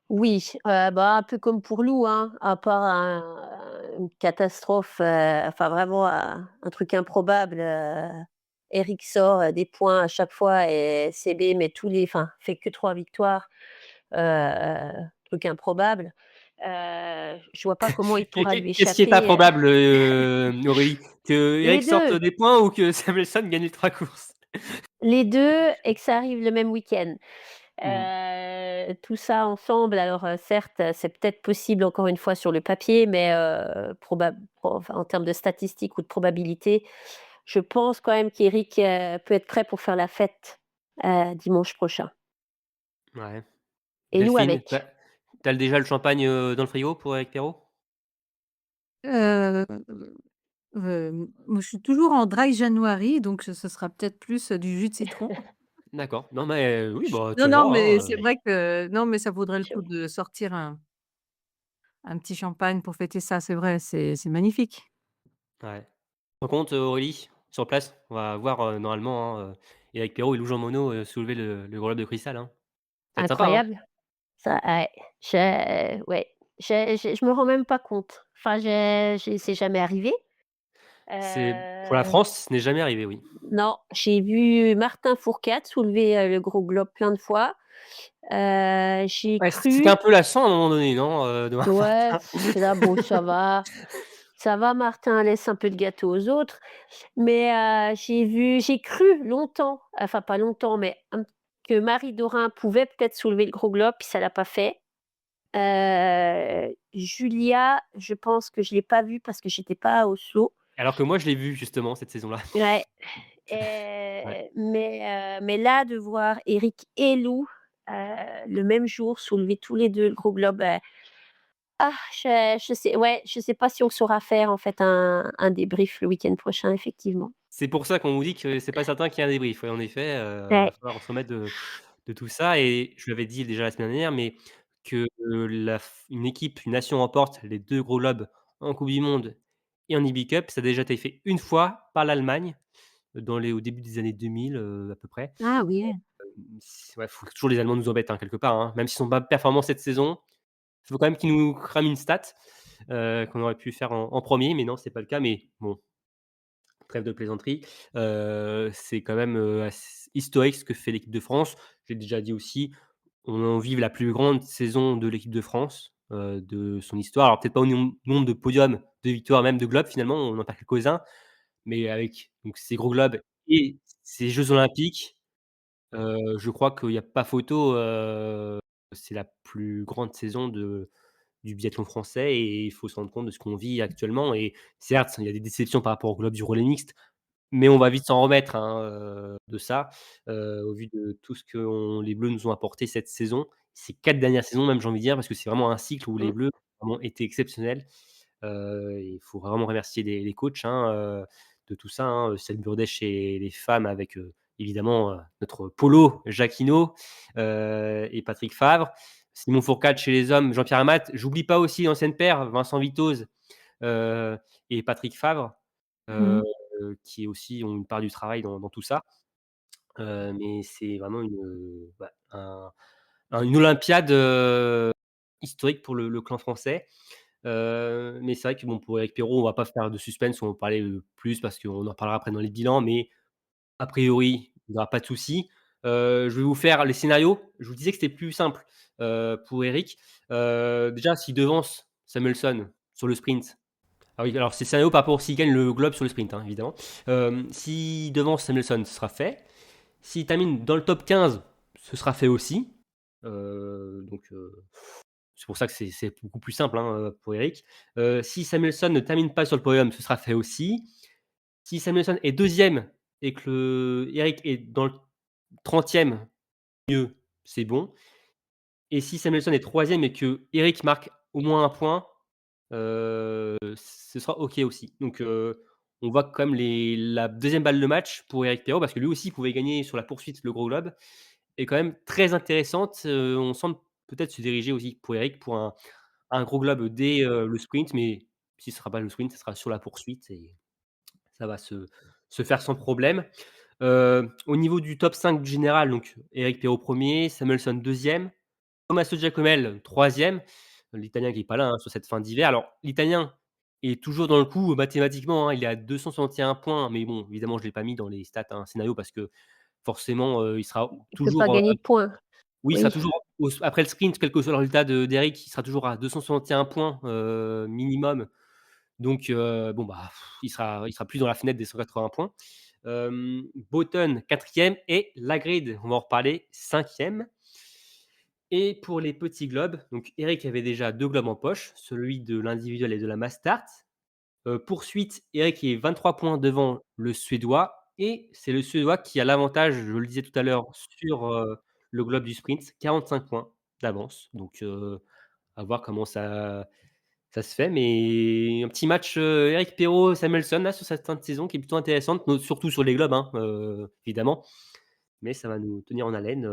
oui, bah, un peu comme pour Lou, hein, à part une catastrophe, enfin vraiment un truc improbable, Eric sort, des points à chaque fois et CB met fait que 3 victoires, truc improbable. Je vois pas comment il pourra lui Qu'est-ce qui est échapper, improbable, Aurélie? Que les Eric sorte 2. des points ou que Samuelsson gagne les 3 courses? Les 2 et que ça arrive le même week-end. Mmh. Tout ça ensemble, alors, certes, c'est peut-être possible encore une fois sur le papier, mais enfin, en termes de statistiques ou de probabilité, je pense quand même qu'Éric, peut être prêt pour faire la fête, dimanche prochain Ouais. et nous Delphine, avec. tu as déjà le champagne, dans le frigo pour Eric Perrault? Heu, moi, je suis toujours en dry January, donc ce sera peut-être plus, du jus de citron. D'accord. Non, mais oui, bah, tu Non, as le non, droit, mais hein, c'est vrai que non, mais ça vaudrait le coup de sortir un petit champagne pour fêter ça, c'est vrai, c'est magnifique. Ouais. Par contre, Aurélie, sur place, on va voir, normalement, hein, Éric Perrault et Lou Jean Monod, soulever le gros globe de cristal, hein. Ça va être sympa, hein? Incroyable. Ça ouais, je me rends même pas compte. Enfin, c'est jamais arrivé. C'est pour la Heu, France, ce n'est jamais arrivé, oui. non, j'ai vu Martin Fourcade soulever, le gros globe plein de fois. J'ai Ouais, c'était cru un peu lassant à un moment donné, non, de ma ouais, part? j'étais là: «Bon, ça va Martin, laisse un peu de gâteau aux autres». Mais, j'ai cru longtemps, enfin pas longtemps, mais que Marie Dorin pouvait peut-être soulever le gros globe, puis ça l'a pas fait. Julia, je pense que je l'ai pas vue parce que j'étais pas à Oslo. Alors que moi, je l'ai vu justement cette saison-là. Ouais, Ouais. mais là, de voir Eric et Lou, le même jour soulever tous les 2 le gros globe, je sais ouais, je sais pas si on saura faire en fait un débrief le week-end prochain effectivement. C'est pour ça qu'on vous dit que c'est pas certain qu'il y ait un débrief. Ouais, en effet, va Ouais. falloir se remettre de tout ça et je l'avais dit déjà la semaine dernière, mais que, la f une équipe, une nation remporte les 2 gros lobes en coupe du monde et en IB Cup, ça a déjà été fait une fois par l'Allemagne, au début des années 2000, à peu près. Ah oui. C Ouais, faut que toujours les Allemands nous embêtent, hein, quelque part, hein. Même s'ils sont pas performants cette saison, il faut quand même qu'ils nous crament une stat, qu'on aurait pu faire en 1er, mais non, c'est pas le cas. Mais bon, trêve de plaisanterie, c'est quand même, ass historique ce que fait l'équipe de France. J'ai déjà dit aussi, on en vive la plus grande saison de l'équipe de France, de son histoire. Alors peut-être pas au nombre de podiums, de victoires, même de globes finalement, on en perd quelques-uns, mais avec donc ces gros globes et ces jeux olympiques, je crois qu'il y a pas photo, c'est la plus grande saison du biathlon français et il faut se rendre compte de ce qu'on vit actuellement et certes, il y a des déceptions par rapport au globe du relais mixte, mais on va vite s'en remettre, hein, de ça, au vu de tout ce que les Bleus nous ont apporté cette saison. Ces 4 dernières saisons même, j'ai envie de dire, parce que c'est vraiment un cycle où les Mmh. Bleus ont vraiment été exceptionnels. Il faut vraiment remercier les coachs, hein, de tout ça, hein, Celle Burdet chez les femmes avec, évidemment, notre Polo Jacquinot, et Patrick Favre. Simon Fourcade chez les hommes, Jean-Pierre Amat. J'oublie pas aussi l'ancienne paire, Vincent Vitose, heu, et Patrick Favre, heu, Mmh. qui aussi ont une part du travail dans tout ça. Mais c'est vraiment une olympiade, historique pour le clan français. Mais c'est vrai que bon, pour Eric Perrault, on va pas faire de suspense, on va en parler, plus parce qu'on en parlera après dans les bilans, mais a priori, il n'y aura pas de souci. Je vais vous faire les scénarios. Je vous disais que c'était plus simple, pour Eric. Déjà, s'il devance Samuelsson sur le sprint, ah oui, alors c'est scénario par rapport s'il gagne le globe sur le sprint, hein, évidemment. S'il devance Samuelsson, ce sera fait. S'il termine dans le top 15, ce sera fait aussi. Donc c'est pour ça que c'est beaucoup plus simple, hein, pour Eric. Si Samuelsson ne termine pas sur le podium, ce sera fait aussi. Si Samuelsson est deuxième et que Eric est dans le 30e, mieux, c'est bon. Et si Samuelsson est troisième et que Eric marque au moins un point, ce sera OK aussi. Donc on voit quand même la deuxième balle de match pour Eric Perrault, parce que lui aussi pouvait gagner sur la poursuite le gros globe, est quand même très intéressante. On semble peut-être se diriger aussi pour Eric pour un gros globe dès, le sprint, mais si ce sera pas le sprint, ce sera sur la poursuite et ça va se faire sans problème. Au niveau du top 5 du général, donc Eric Perrault 1er, Samuelsson 2e, Tommaso Giacomel 3e, l'Italien qui est pas là, hein, sur cette fin d'hiver. Alors l'Italien est toujours dans le coup, mathématiquement, hein, il est à 261 points, mais bon, évidemment, je l'ai pas mis dans les stats, hein, scénario parce que forcément, il sera Il peut pas toujours, gagner de points. oui, il sera Oui. toujours après le sprint, quel que soit le résultat d'Eric, il sera toujours à 261 points, minimum. Donc bon, bah, il sera plus dans la fenêtre des 180 points. Button 4e et Lagrid, on va en reparler, 5e. Et pour les petits globes, donc Eric avait déjà 2 globes en poche, celui de l'individuel et de la mass start. Poursuite, Eric est 23 points devant le Suédois et c'est le Suédois qui a l'avantage, je le disais tout à l'heure, sur, le globe du sprint, 45 points d'avance. Donc à voir comment ça se fait, mais un petit match, Eric Perrault, Samuelsson là sur cette fin de saison qui est plutôt intéressante, surtout sur les globes, hein, évidemment. Mais ça va nous tenir en haleine,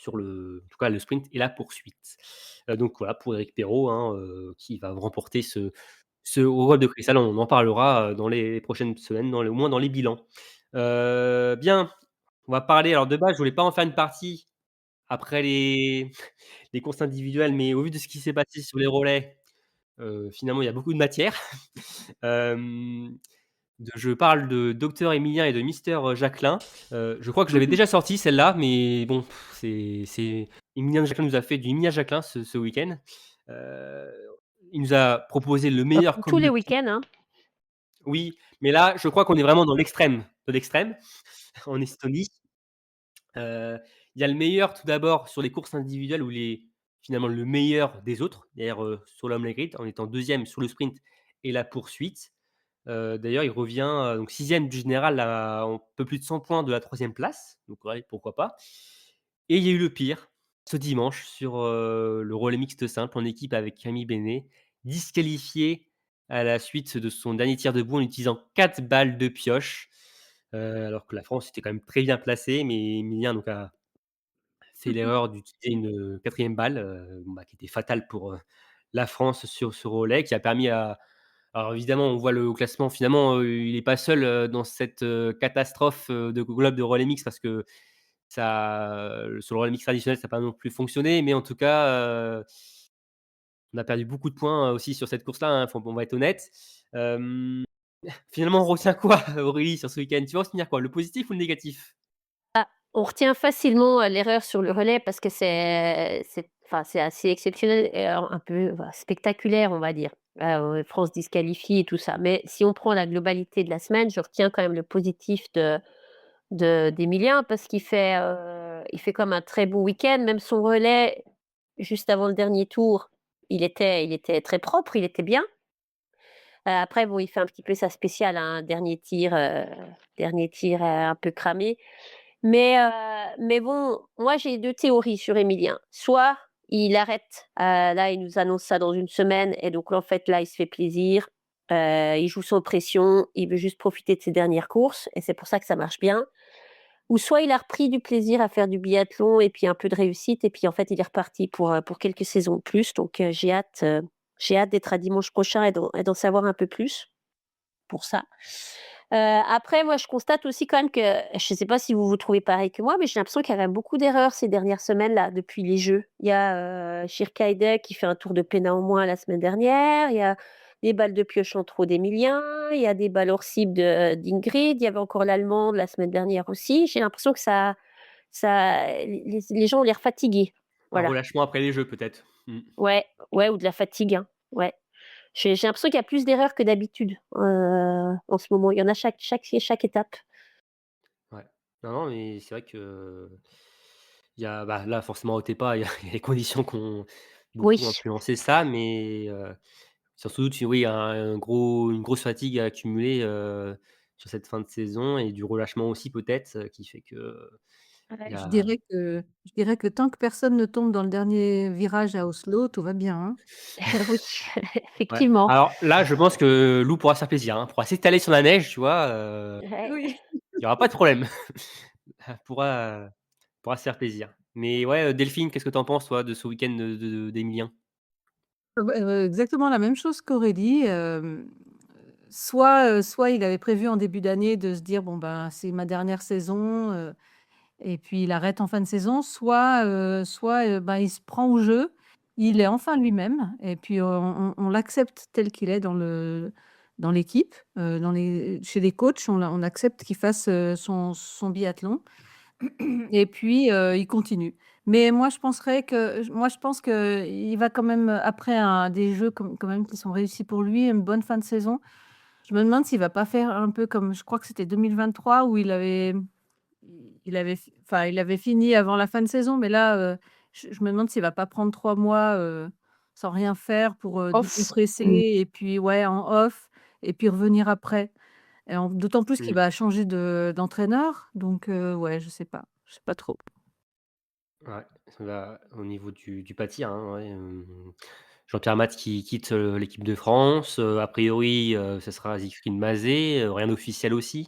sur en tout cas le sprint et la poursuite. Donc voilà pour Eric Perrault, hein, qui va remporter ce Roi de cristal. On en parlera, dans les prochaines semaines, au moins dans les bilans. Bien, on va parler alors de base, je voulais pas en faire une partie après les courses individuelles, mais au vu de ce qui s'est passé sur les relais, finalement il y a beaucoup de matière. Hem, je parle de Docteur Émilien et de Mister, Jacquelin. Je crois que je l'avais déjà sortie celle-là, mais bon, c'est Émilien Jacquelin nous a fait du Émilien Jacquelin ce week-end. Heu, il nous a proposé le meilleur Tous les combi. week-ends, hein. Oui, mais là, je crois qu'on est vraiment dans l'extrême de l'extrême, en Estonie. Heu, il y a le meilleur tout d'abord sur les courses individuelles où il est finalement le meilleur des autres. D'ailleurs, sur l'homme grid en étant deuxième sur le sprint et la poursuite. D'ailleurs, il revient, donc 6e du général à un peu plus de 100 points de la troisième place, donc ouais, pourquoi pas. Et il y a eu le pire, ce dimanche sur, le relais mixte simple en équipe avec Camille Bennet, disqualifié à la suite de son dernier tir debout en utilisant 4 balles de pioche, alors que la France était quand même très bien placée, mais Emilien donc a fait l'erreur d'utiliser une, 4e balle, qui était fatale pour, la France sur ce relais qui a permis à alors évidemment, on voit le classement finalement, il est pas seul, dans cette, catastrophe, de globe de relais mixte parce que ça, sur le relais mixte traditionnel, ça n'a pas non plus fonctionné, mais en tout cas, on a perdu beaucoup de points, aussi sur cette course-là, hein, on va être honnête. Hem, finalement, on retient quoi, Aurélie, sur ce week-end? Tu vas retenir quoi? Le positif ou le négatif? On retient facilement, l'erreur sur le relais parce que c'est assez exceptionnel et un peu, spectaculaire, on va dire. France disqualifiée et tout ça. Mais si on prend la globalité de la semaine, je retiens quand même le positif d'Emilien parce il fait comme un très beau week-end. Même son relais, juste avant le dernier tour, il était très propre, il était bien. Après bon, il fait un petit peu sa spéciale, hein, dernier tir, un peu cramé. Mais bon, moi j'ai 2 théories sur Émilien. Soit il arrête, là il nous annonce ça dans une semaine et donc en fait là il se fait plaisir, il joue sans pression, il veut juste profiter de ses dernières courses et c'est pour ça que ça marche bien. Ou soit il a repris du plaisir à faire du biathlon et puis un peu de réussite et puis en fait il est reparti pour quelques saisons de plus donc j'ai hâte d'être à dimanche prochain et d'en savoir un peu plus pour ça. Après moi je constate aussi quand même que, je ne sais pas si vous vous trouvez pareil que moi, mais j'ai l'impression qu'il y a quand même beaucoup d'erreurs ces dernières semaines-là, depuis les Jeux. Il y a, Schierkaide qui fait un tour de Pénin en moins la semaine dernière, il y a des balles de pioche en trop d'Emilien, il y a des balles hors cible d'Ingrid, il y avait encore l'allemande la semaine dernière aussi. J'ai l'impression que les gens ont l'air fatigués. Un Voilà. relâchement après les Jeux peut-être? Mmh. Ouais, ouais ou de la fatigue, hein. Ouais. J'ai l'impression qu'il y a plus d'erreurs que d'habitude, en ce moment. Il y en a chaque étape. Ouais. Non, non, mais c'est vrai que il y a, là, forcément, au Tepa, il y a les conditions qui ont beaucoup Oui, influencé ça, mais surtout, oui, il y a une grosse fatigue à accumuler, sur cette fin de saison et du relâchement aussi peut-être, qui fait que il ouais. y Je a dirais que je dirais que tant que personne ne tombe dans le dernier virage à Oslo, tout va bien, hein. Oui, ouais. effectivement. Alors là, je pense que Lou pourra se faire plaisir, hein, pourra s'étaler sur la neige, tu vois? Ouais. Oui. Il y aura pas de problème. Elle pourra se faire plaisir. Mais ouais, Delphine, qu'est-ce que tu en penses toi de ce week-end d'Emilien? Exactement la même chose qu'Aurélie, soit il avait prévu en début d'année de se dire: «Bon, ben, c'est ma dernière saison», et puis il arrête en fin de saison, soit, ben, il se prend au jeu, il est enfin lui-même et puis on l'accepte tel qu'il est dans l'équipe, chez les coachs, on accepte qu'il fasse, son biathlon. Et puis, il continue. Mais moi je pense qu'il va quand même, après des jeux comme quand même qui sont réussis pour lui, une bonne fin de saison. Je me demande s'il va pas faire un peu comme je crois que c'était 2023 où il avait fini avant la fin de saison, mais là, je me demande s'il va pas prendre 3 mois, sans rien faire pour, Off. décompresser Mmh. et puis ouais, en off et puis revenir après. Et d'autant plus qu'il Mmh. va changer d'entraîneur, donc ouais, je sais pas trop. Ouais, ça va au niveau du pâtir, hein, ouais, Jean-Pierre Mat qui quitte, l'équipe de France, a priori, ce sera Siegfried Mazet, rien d'officiel aussi,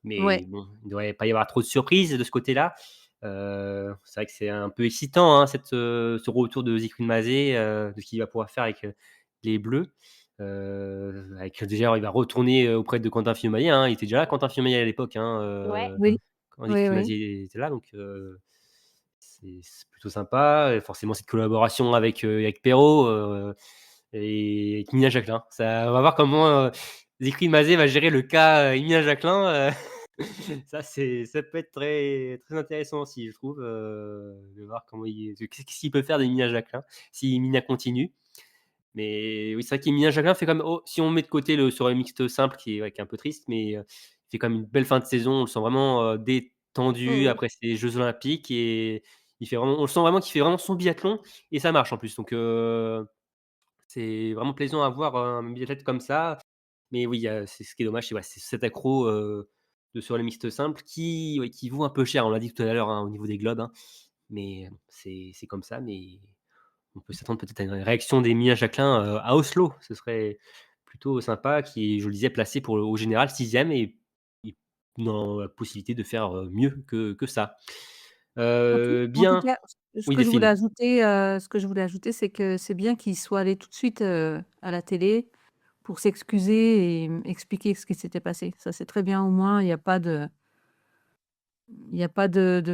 Ouais. mais bon, il ne devrait pas y avoir trop de surprises de ce côté-là. C'est vrai que c'est un peu excitant, hein, ce retour de Siegfried Mazé, de ce qu'il va pouvoir faire avec les Bleus. Avec déjà, il va retourner auprès de Quentin Fillon-Maillet, hein. Il était déjà là, Quentin Fillon-Maillet, à l'époque, hein, Ouais. Oui, quand oui, Siegfried oui. Mazé était là, donc c'est plutôt sympa. Et forcément, cette collaboration avec Perrault et avec Mina Jacquelin. On va voir comment Siegfried Mazé va gérer le cas Mina Jacquelin. Ça peut être très, très intéressant aussi, je trouve, de voir qu'est-ce qu'il peut faire de Mina Jacquelin si Mina continue. Mais oui, c'est vrai qu'Emilien Jacquelin fait quand même, si on met de côté sur le mixte simple qui est un peu triste, mais il fait quand même une belle fin de saison. On le sent vraiment détendu Mmh. après ces Jeux Olympiques et on le sent vraiment qu'il fait vraiment son biathlon et ça marche en plus. Donc c'est vraiment plaisant à voir un biathlète comme ça. Mais oui, c'est ce qui est dommage, c'est cet accro sur le mixte simple qui vaut un peu cher. On l'a dit tout à l'heure, hein, au niveau des globes, hein. Mais bon, c'est comme ça. Mais on peut s'attendre peut-être à une réaction d'Emilien Jacquelin à Oslo. Ce serait plutôt sympa, qui est, je le disais, placé au général 6e et dans la possibilité de faire mieux que ça. En tout Bien, cas, ce oui, que je voulais Delphine. ajouter, c'est que c'est bien qu'il soit allé tout de suite, à la télé pour s'excuser et expliquer ce qui s'était passé. Ça, c'est très bien, au moins, il y a pas de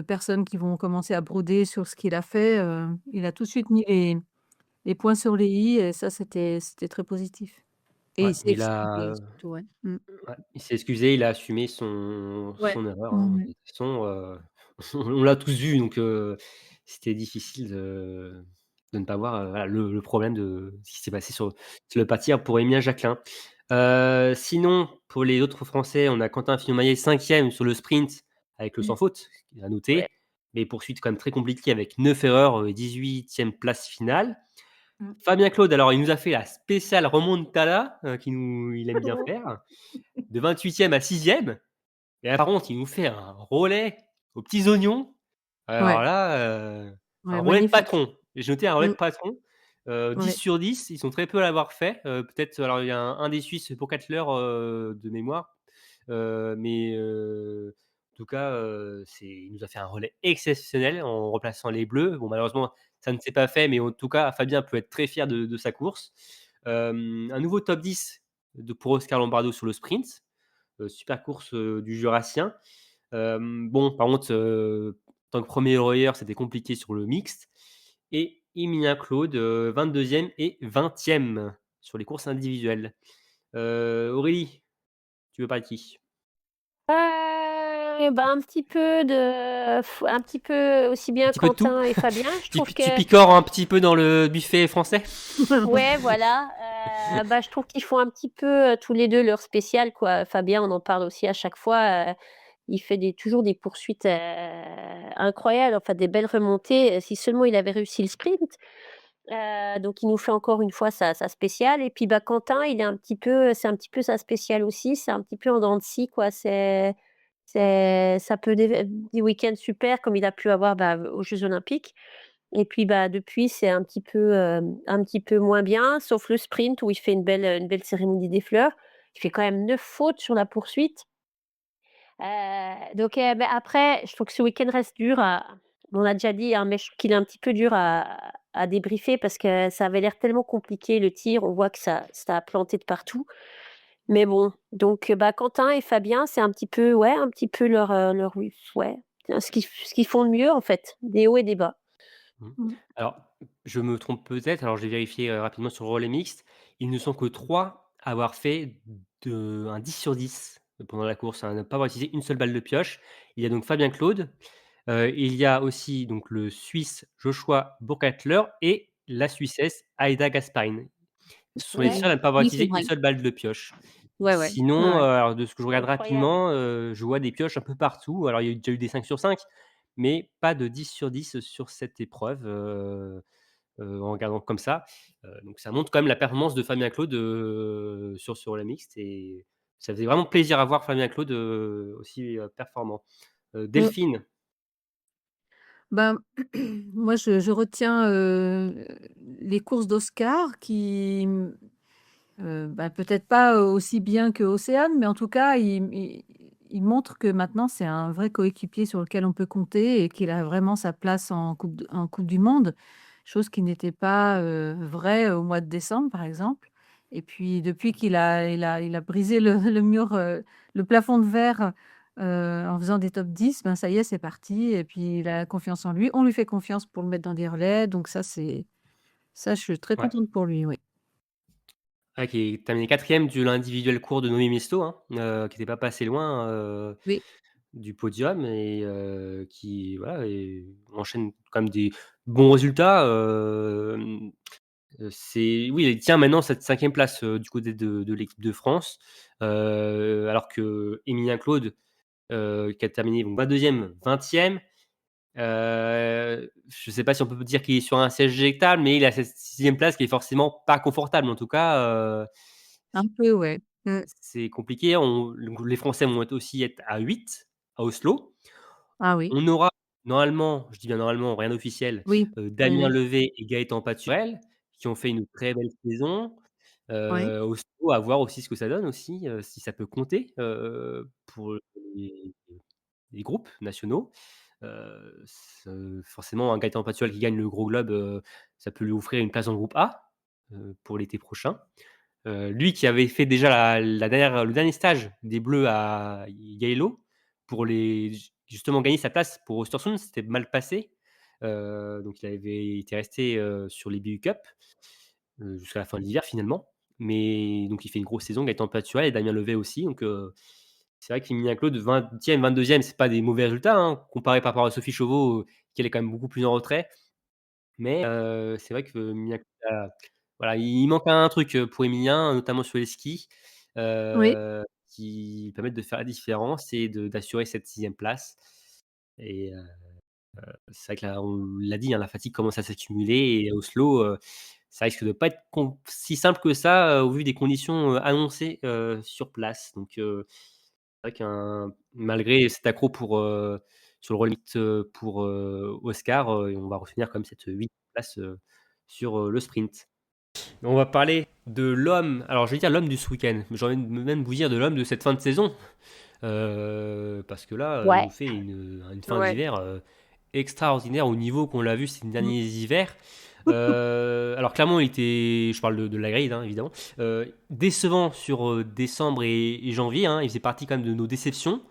personnes qui vont commencer à broder sur ce qu'il a fait, il a tout de suite mis les points sur les i et ça, c'était très positif et Ouais, il s'est excusé euh, surtout, ouais. Mmh. ouais, il s'est excusé, il a assumé son, Ouais. son erreur, hein. Mmh. De toute façon, on l'a tous vu, donc c'était difficile de ne pas voir voilà, le problème de ce qui s'est passé sur le partir pour Emilien Jacquelin. Sinon, pour les autres Français, on a Quentin Fillon-Maillet 5e sur le sprint avec le sans faute, à Ouais. noter, mais poursuite quand même très compliquée avec 9 erreurs et 18e place finale. Mmh. Fabien Claude, alors il nous a fait la spéciale remontada, il aime bien faire, de 28e à 6e. Et là, par contre, il nous fait un relais aux petits oignons. Alors Ouais, là, un ouais, relais de magnifique. patron. J'ai noté un relais Mmh. de patron. 10 Ouais. sur 10, ils sont très peu à l'avoir fait. Peut-être, alors il y a un des Suisses pour Cutler de mémoire. Mais en tout cas, il nous a fait un relais exceptionnel en remplaçant les Bleus. Bon, malheureusement, ça ne s'est pas fait, mais en tout cas, Fabien peut être très fier de sa course. Un nouveau top 10 pour Oscar Lombardo sur le sprint. Super course du Jurassien. Bon, par contre, en tant que premier royeur, c'était compliqué sur le mixte. Et Emilien Claude, 22e et 20e sur les courses individuelles. Aurélie, tu veux parler de qui? Un petit peu aussi Un bien petit peu de tout? Quentin et Fabien. Je trouve Tu que picores un petit peu dans le buffet français? ouais, voilà, je trouve qu'ils font un petit peu, tous les 2 leur spécial, quoi. Fabien, on en parle aussi à chaque fois, il fait toujours des poursuites, incroyables, enfin des belles remontées, si seulement il avait réussi le sprint. Donc il nous fait encore une fois sa spéciale et puis, Quentin, c'est un petit peu sa spéciale aussi, c'est un petit peu en dents de scie, quoi. Ça peut des week-ends super comme il a pu avoir, aux Jeux olympiques et puis, depuis, c'est un petit peu moins bien, sauf le sprint où il fait une belle cérémonie des fleurs. Il fait quand même 9 fautes sur la poursuite. Donc, après, je trouve que ce week-end reste dur on l'a déjà dit, hein, mais je trouve qu'il est un petit peu dur à débriefer parce que ça avait l'air tellement compliqué le tir. On voit que ça a planté de partout. Mais bon, donc, Quentin et Fabien, c'est un petit peu leur oui, ouais, ce qu'ils font de mieux, en fait, des hauts et des bas. Mmh. Mmh. Alors, je me trompe peut-être, alors j'ai vérifié, rapidement sur le relais mixte. Ils ne sont que 3 à avoir fait un 10 sur 10 pendant la course, à ne pas avoir utilisé une seule balle de pioche. Il y a donc Fabien Claude, il y a aussi donc le Suisse Joshua Burkhalter et la Suissesse Aida Gasparin. Ce sont les Ouais, seuls à ne pas avoir Oui, c'est utilisé une vrai. seule balle de pioche. Ouais, ouais. Ouais, Sinon, ouais. alors de ce que je regarde incroyable. rapidement, je vois des pioches un peu partout. Alors il y a déjà eu des 5 sur 5, mais pas de 10 sur 10 sur cette épreuve, en regardant comme ça. Donc ça montre quand même la performance de Fabien Claude, sur la mixte et ça faisait vraiment plaisir à voir Fabien Claude, aussi, performant. Mmh. Delphine, Ben, moi, je retiens, les courses d'Oscar qui, peut-être pas aussi bien que Océane, mais en tout cas, il montre que maintenant, c'est un vrai coéquipier sur lequel on peut compter et qu'il a vraiment sa place en coupe du monde, chose qui n'était pas, vraie au mois de décembre, par exemple. Et puis depuis qu'il a brisé le mur, le plafond de verre, en faisant des top 10, ben, ça y est, c'est parti et puis il a confiance en lui. On lui fait confiance pour le mettre dans des relais, donc ça, je suis très Ouais. contente pour lui, oui. Ouais, qui est terminé 4e de l'individuel court de Noémie Misto, hein, qui était pas passé loin, Oui. du podium et qui voilà et enchaîne quand même des bons résultats, c'est oui, il tient maintenant cette 5e place, du côté de l'équipe de France, alors qu'Emilien Claude, qui a terminé donc 22e, 20e, je ne sais pas si on peut dire qu'il est sur un siège éjectable, mais il a cette 6e place qui est forcément pas confortable. En tout cas, Un peu, ouais. c'est compliqué. Les Français vont aussi être à 8 à Oslo. Ah oui. On aura normalement, je dis bien normalement, rien d'officiel, Oui. Oui, Damien oui. Levé et Gaëtan Paturel qui ont fait une très belle saison. Oui. Oslo, à voir aussi ce que ça donne aussi, si ça peut compter, pour les les groupes nationaux. Forcément, un Gaëtan Paturel qui gagne le Gros Globe, ça peut lui offrir une place dans le groupe A, pour l'été prochain. Lui qui avait fait déjà le dernier stage des Bleus à Yale pour justement gagner sa place pour Östersund, c'était mal passé. Donc il était resté, sur les BU Cup, jusqu'à la fin de l'hiver finalement. Mais donc il fait une grosse saison, Gaëtan Patual et Damien Levé aussi. Donc c'est vrai qu'Emilien Claude 20e, 22e, c'est pas des mauvais résultats, hein, comparé par rapport à Sophie Chauveau, qui elle est quand même beaucoup plus en retrait. Mais c'est vrai que Emilien Claude voilà, il manque un truc, pour Emilien, notamment sur les skis, Oui. qui permettent de faire la différence et d'assurer cette 6e place et c'est vrai que là, on l'a dit, hein, la fatigue commence à s'accumuler et à Oslo, ça risque de pas être si simple que ça, au vu des conditions, annoncées, sur place. Donc c'est vrai malgré cet accro sur le relais mixte, pour, Oscar, on va retenir quand même cette 8e place, sur, le sprint. On va parler de l'homme, alors je vais dire l'homme du ce week-end, mais j'ai envie de même vous dire de l'homme de cette fin de saison. Parce que là, il Ouais, nous fait une fin ouais. d'hiver, extraordinaire au niveau qu'on l'a vu ces Mmh. derniers hivers. Alors clairement, il était, je parle de la grille, hein, évidemment, décevant sur, décembre et janvier, hein. Il faisait partie quand même de nos déceptions.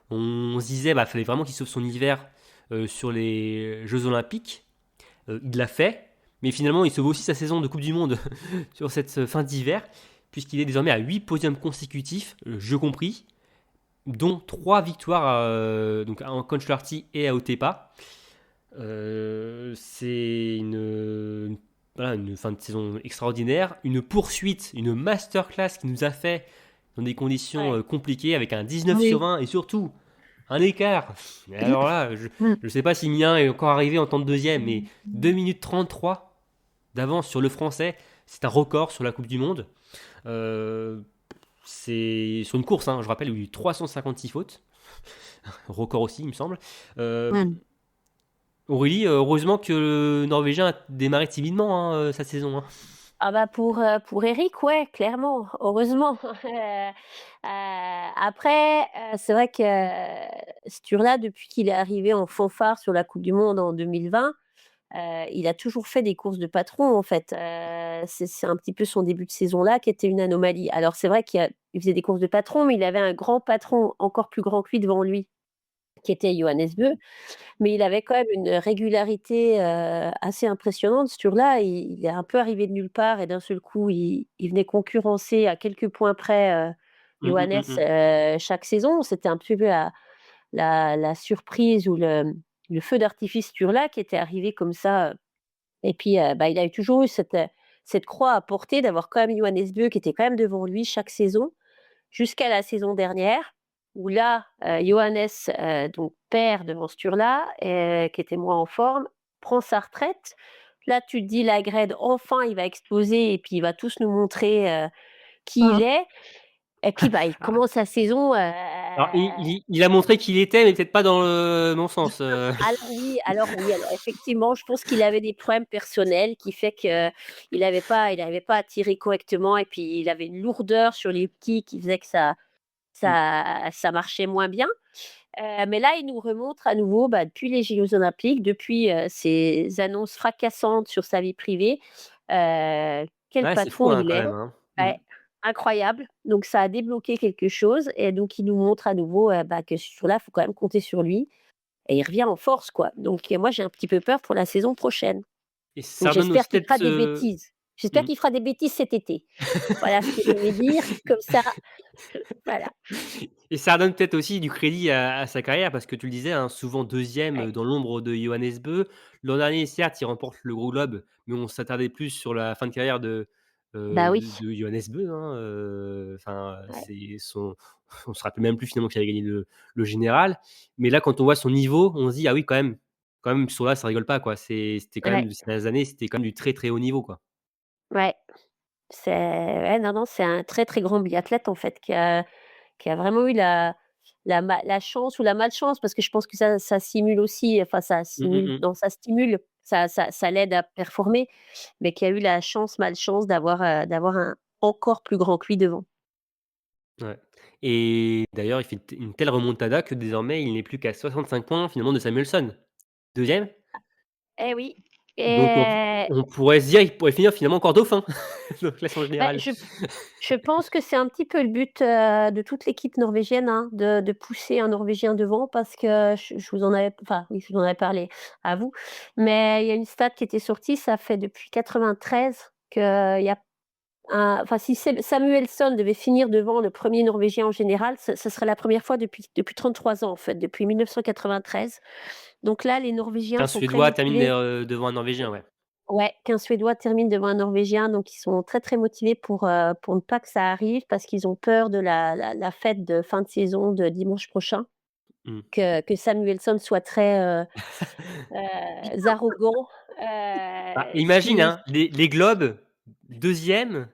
On se disait, bah, fallait vraiment qu'il sauve son hiver, sur les Jeux olympiques. Il l'a fait, mais finalement, il sauve aussi sa saison de coupe du monde sur cette, fin d'hiver, puisqu'il est désormais à 8 podiums consécutifs, jeux compris, dont 3 victoires, donc en Conchlarty et à Otepa. C'est voilà, une fin de saison extraordinaire, une poursuite, une masterclass qui nous a fait dans des conditions, Ouais. compliquées avec un 19 sur Oui. 20 et surtout un écart. Et alors là, je Mmh. ne sais pas si Mien est encore arrivé en temps de deuxième, mais 2 minutes 33 d'avance sur le Français, c'est un record sur la Coupe du Monde. Euh, c'est sur une course, hein, je rappelle, il y a eu 356 fautes. Record aussi, il me semble. Euh, Mmh. Aurélie, heureusement que le Norvégien a démarré timidement, hein, sa saison, hein. Ah bah pour Eric, ouais, clairement, heureusement. Après, c'est vrai que Sturla, depuis qu'il est arrivé en fanfare sur la coupe du monde en 2020, il a toujours fait des courses de patron, en fait. C'est un petit peu son début de saison là qui était une anomalie. Alors c'est vrai il faisait des courses de patron, mais il avait un grand patron encore plus grand que lui devant lui, qui était Johannes Bö. Mais il avait quand même une régularité, assez impressionnante ce tour-là. Il est un peu arrivé de nulle part et d'un seul coup, il venait concurrencer à quelques points près, Mmh, mmh, Johannes, mmh, mmh. chaque saison. C'était un petit peu la surprise ou le feu d'artifice ce tour-là qui était arrivé comme ça, et puis, bah, il a toujours eu cette croix à porter d'avoir quand même Johannes Bö qui était quand même devant lui chaque saison. Jusqu'à la saison dernière, où là, Johannes, donc perd devant Sturla, qui était moins en forme, prend sa retraite. Là, tu te dis: «La Grède, enfin, il va exploser et puis il va tous nous montrer, qui il Mmh. est». Et puis, bah, il commence sa saison, Alors, il a montré qu'il était, mais peut-être pas dans le bon sens. alors oui, alors effectivement, je pense qu'il avait des problèmes personnels qui fait qu'il avait pas tiré correctement et puis il avait une lourdeur sur les petits qui faisait que ça marchait moins bien. Mais là, il nous remontre à nouveau, depuis les JO olympiques, depuis, ces annonces fracassantes sur sa vie privée, quel Ouais, c'est fou, patron hein, il quand est. même, hein. Mmh. Ouais, incroyable. Donc ça a débloqué quelque chose et donc il nous montre à nouveau, que ce jour-là, il faut quand même compter sur lui et il revient en force, quoi. Donc moi, j'ai un petit peu peur pour la saison prochaine. Et Donc ça redonne j'espère aussi qu'il fera peut-être, des bêtises. J'espère mmh. qu'il fera des bêtises cet été. Voilà ce que je vais dire, comme ça, voilà. Et ça redonne peut-être aussi du crédit à sa carrière parce que tu le disais, hein, souvent Ouais. 2e, dans l'ombre de Johannes Beu. L'an dernier, certes, il remporte le Gros Globe, mais on s'attardait plus sur la fin de carrière Bah oui, de Johannes Beu, hein, enfin, ouais, c'est son on se rappelle même plus finalement qu'il avait gagné le général. Mais là, quand on voit son niveau, on se dit: «Ah oui, quand même, ce tour-là, ça rigole pas, quoi». C'était quand ouais, même ces dernières années, c'était quand même du très, très haut niveau, quoi. ouais. C'est ouais, non, non, c'est un très, très grand biathlète, en fait, qui a vraiment eu la chance ou la malchance, parce que je pense que ça simule aussi, enfin, ça Mmh, mmh simule mh. non, ça stimule, ça l'aide à performer, mais qui a eu la chance, malchance d'avoir un encore plus grand que lui devant. Ouais, et d'ailleurs, il fait une telle remontada que désormais, il n'est plus qu'à 65 points finalement de Samuelsson. 2e, Eh oui, donc et on pourrait se dire, il pourrait finir finalement encore dauphin dans le classement bah, général. je pense que c'est un petit peu le but, de toute l'équipe norvégienne, hein, de pousser un Norvégien devant parce que je vous en avais enfin, oui, je vous en avais parlé à vous, mais il y a une stat qui était sortie, ça fait depuis 93 qu'il y a enfin, si Samuelsson devait finir devant le premier Norvégien en général, ce serait la première fois depuis 33 ans, en fait, depuis 1993. Donc là, les Norvégiens Un sont très Suédois termine, motivés. devant un Norvégien, ouais. Ouais, qu'un Suédois termine devant un Norvégien, donc ils sont très, très motivés pour ne pas que ça arrive parce qu'ils ont peur de la fête de fin de saison de dimanche prochain, Mmh. que Samuelsson soit très, arrogant, Bah, ce imagine, qui hein, les globes, 2e.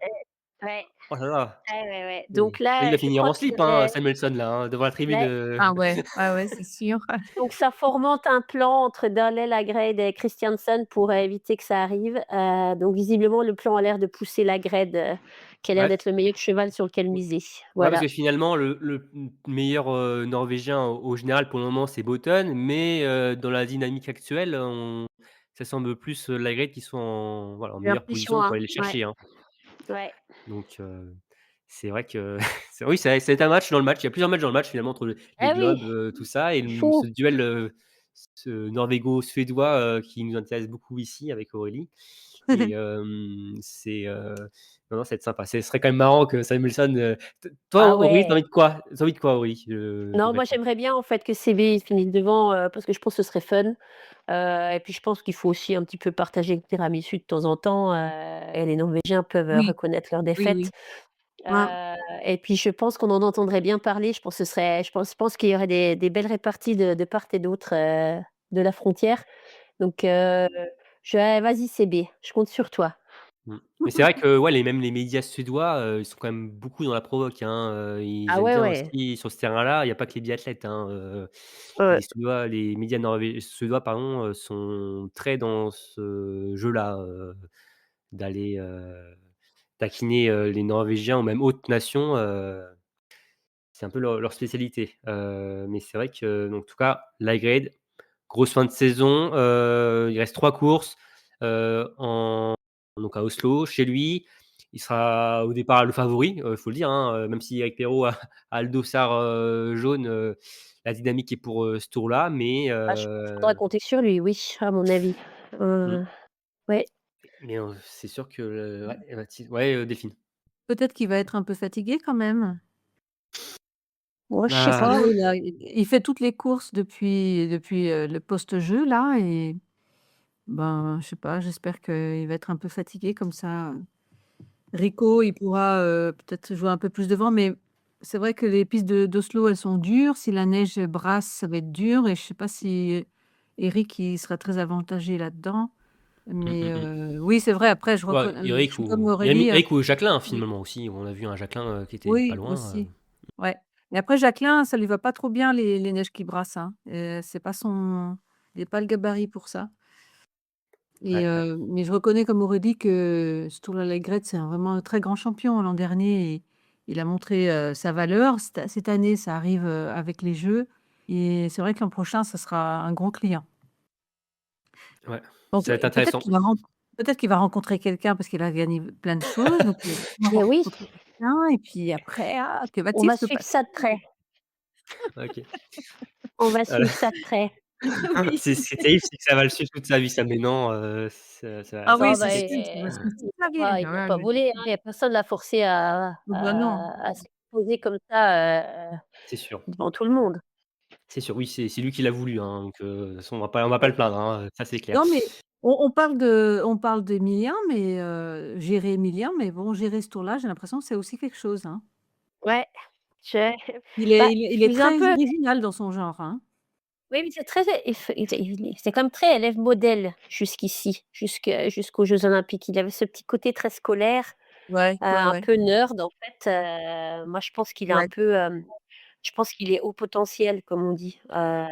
ouais, Oh là là, ouais, ouais, ouais. oui. Donc Là, il là, va je finir crois en qu'il slip, hein, devrait Samuelsson là, hein, devant la tribune, ouais. Ah ouais, ouais, c'est sûr. Donc ça fomente un plan entre Darley, Lagrade et Christiansen pour, éviter que ça arrive. Donc visiblement le plan a l'air de pousser Lagrade, qui a l'air ouais. d'être le meilleur cheval sur lequel miser. Ouais, parce Voilà. que finalement, le meilleur, norvégien au général pour le moment, c'est Botten, mais dans la dynamique actuelle, ça semble plus, Lagrade qui sont en J'ai meilleure l'impression, position pour hein. aller les Ouais, chercher, hein. ouais. Donc c'est vrai que oui, c'est un match dans le match. Il y a plusieurs matchs dans le match finalement entre les Eh oui, globes, tout ça et il ce faut. duel, ce norvégo-suédois, qui nous intéresse beaucoup ici avec Aurélie et c'est, non, non, ça va être sympa. Ce serait quand même marrant que Samuelsson, toi, Ah Aurélie, ouais. tu as envie de quoi, Aurélie, Non, moi concrètement? j'aimerais bien en fait que CB finisse devant, parce que je pense que ce serait fun. Et puis je pense qu'il faut aussi un petit peu partager le tiramisu de temps en temps, et les Norvégiens peuvent, Oui, reconnaître leur oui, défaite. oui. Ouais. Et puis je pense qu'on en entendrait bien parler. Je pense que ce serait je pense qu'il y aurait des belles réparties de part et d'autre, de la frontière. Donc vas-y CB, je compte sur toi. Mmh. Mais c'est vrai que, ouais, les médias suédois, ils sont quand même beaucoup dans la provoque, hein, ils Ah aiment ouais, bien ouais. aussi sur ce terrain-là, il y a pas que les biathlètes, hein, Ouais. les médias suédois, pardon, sont très dans ce jeu-là, d'aller, taquiner, les Norvégiens ou même autres nations, c'est un peu leur spécialité. Mais c'est vrai que, donc en tout cas, Lagrade, grosse fin de saison, il reste 3 courses, en donc à Oslo, chez lui. Il sera au départ le favori, faut le dire, hein, même si Eric Perrault a le dossard, jaune, la dynamique est pour, ce tour-là, mais Ah, je pense qu'il faudra compter sur lui, oui, à mon avis. mmh, Ouais. mais c'est sûr que ouais, ouais, Delphine? Peut-être qu'il va être un peu fatigué quand même. Moi, je sais Parce que Ah, pas. là, il fait toutes les courses depuis, le post-jeu là et ben, je sais pas, j'espère qu'il va être un peu fatigué comme ça, Rico, il pourra, peut-être jouer un peu plus devant, mais c'est vrai que les pistes d'Oslo, elles sont dures. Si la neige brasse, ça va être dur et je sais pas si Eric, il sera très avantagé là-dedans. mmh, Mais mmh mh. oui, c'est vrai, après Ouais, je suis comme Aurélie, Eric ou Jacqueline, oui, finalement aussi. On a vu un Jacquelin, qui était pas oui, loin, aussi. Ouais. Mais après Jacqueline, ça lui va pas trop bien les neiges qui brassent, hein. C'est pas son il est pas le gabarit pour ça et ouais, ouais. mais je reconnais comme Aurélie que Sturla Leggret, c'est vraiment un très grand champion l'an dernier il a montré, sa valeur. Cette année, ça arrive, avec les Jeux et c'est vrai que l'an prochain, ça sera un gros client. Ouais, Donc ça va être peut-être intéressant. qu'il va rencontrer quelqu'un parce qu'il a gagné plein de choses, donc il va Mais oui, rencontrer quelqu'un et puis après, que on va-t-il va se suivre passer? ça de près. OK. On va Voilà. suivre ça de près. Oui. C'est terrible, c'est que ça va le suivre toute sa vie ça, mais non, ça Ah ça va oui, Non, c'est bah, très sûr, vite. ça va se passer toute sa vie. il va Ouais, pas ouais. voler, hein. Il y a personne l'a forcé Oh bah non. à se poser comme ça, C'est sûr, devant tout le monde. c'est sûr. Oui, c'est lui qui l'a voulu, hein, donc de toute façon on va pas le plaindre, hein, ça c'est clair. Non, mais on parle d'Emilien, mais gérer Emilien, mais bon, gérer ce tour-là, j'ai l'impression que c'est aussi quelque chose, hein. Ouais, je Il bah, est je suis un très peu original dans son genre, hein. oui, mais c'est très c'est quand même très élève modèle jusqu'ici, jusqu'aux Jeux olympiques. Il avait ce petit côté très scolaire, Ouais, ouais, un ouais. peu nerd en fait, moi je pense qu'il est un Ouais. peu, je pense qu'il est haut potentiel comme on dit. Mmh.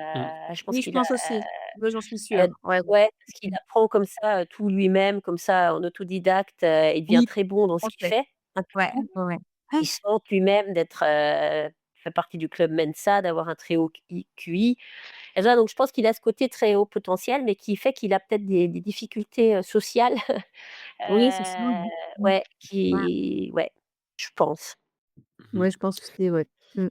Je pense Oui, je qu'il a, pense aussi. Ouais, j'en suis sûre. Ouais, ouais. ouais, parce qu'il apprend comme ça, tout lui-même, comme ça en autodidacte, il devient Oui, très bon dans ce tout qu'il à fait. fait, un peu Ouais, tout. ouais, ouais. Il Ouais. se vante lui-même d'être, fait partie du club Mensa, d'avoir un très haut QI. Et voilà, donc je pense qu'il a ce côté très haut potentiel, mais qui fait qu'il a peut-être des difficultés, sociales, Oui, c'est ça, ouais. Mmh. ouais, Ouais. ouais, je pense. Mmh. Ouais, je pense aussi, ouais. Mmh.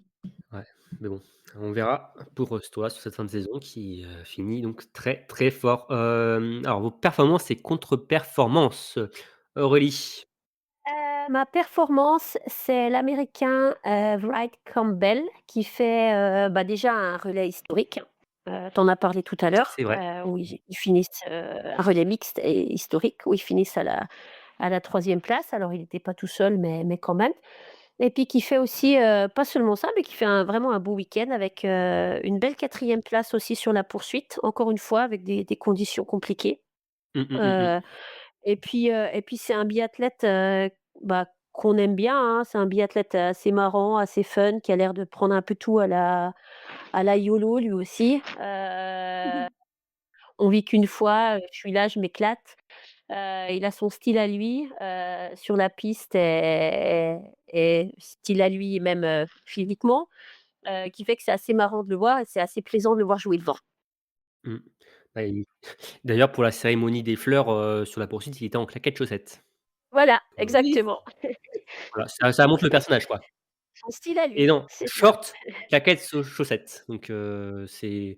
Ouais, mais bon, on verra pour, Stoa sur cette fin de saison qui, finit donc très, très fort. Alors vos performances et contre-performances, Aurélie? Ma performance, c'est l'Américain, Wright Campbell qui fait, bah, déjà un relais historique. Tu en as parlé tout à l'heure, C'est vrai. où ils finissent, un relais mixte et historique, où ils finissent à la 3e place. Alors il n'était pas tout seul, mais quand même. Et puis qui fait aussi, pas seulement ça, mais qui fait vraiment un beau week-end avec, une belle 4e place aussi sur la poursuite, encore une fois avec des conditions compliquées. Mmh, mmh, mmh, mmh. Heu et puis c'est un biathlète, bah, qu'on aime bien, hein. C'est un biathlète assez marrant, assez fun, qui a l'air de prendre un peu tout à la YOLO lui aussi. On vit qu'une fois, je suis là, je m'éclate. Il a son style à lui, sur la piste et style à lui même, physiquement, qui fait que c'est assez marrant de le voir et c'est assez plaisant de le voir jouer le vent. Mmh. Bah, il d'ailleurs pour la cérémonie des fleurs, sur la poursuite, il était en claquettes chaussettes. Voilà, Oui. exactement. Voilà, ça montre le personnage, quoi. Son style à Et lui, non, c'est ça. short, claquettes, chaussettes. Donc c'est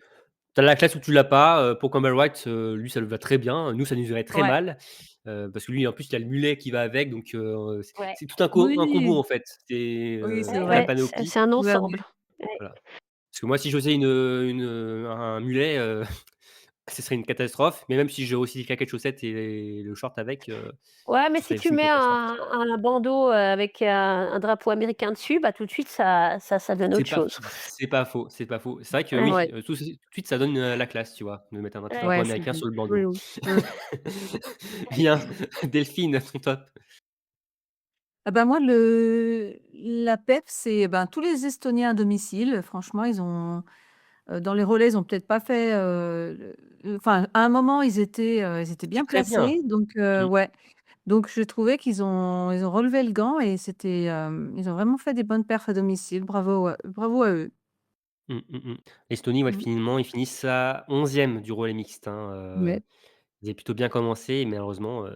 tu as la classe ou tu l'as pas, pour Campbell White, lui ça lui va très bien. Nous ça nous irait très Ouais. mal, parce que lui en plus il a le mulet qui va avec donc Ouais. c'est tout un combo Oui. en fait. C'est, Oui, c'est toute la vrai. Ouais, panoplie, c'est un Ouais, ensemble. ouais. Ouais. voilà. Parce que moi si j'osais un mulet, ce serait une catastrophe, mais même si j'ai aussi les claquettes chaussettes et le short avec, Ouais, mais ce si serait tu aussi une mets catastrophe. un bandeau, avec un drapeau américain dessus, bah, tout de suite ça donne autre chose. C'est pas faux, c'est pas faux. C'est vrai que Ouais, oui, Ouais. tout de suite ça donne, la classe, tu vois? De mettre un petit ouais. drapeau Ouais, c'est américain vrai. sur le Oui, bandeau. oui. Mmh. Bien, Delphine, ton top? Ah bah, moi, la PEF, c'est, ben, tous les Estoniens à domicile. Franchement, ils ont, dans les relais, ils ont peut-être pas fait, enfin, à un moment, ils étaient C'est bien très bien. placés, donc Mmh. ouais. Donc je trouvais ils ont relevé le gant et ils ont vraiment fait des bonnes perfs à domicile. Bravo à eux. Mmh, mmh mh. L'Estonie, ouais, Mmh. finalement, ils finissent à 11e du relais mixte, hein, Ouais. ils avaient plutôt bien commencé, mais malheureusement,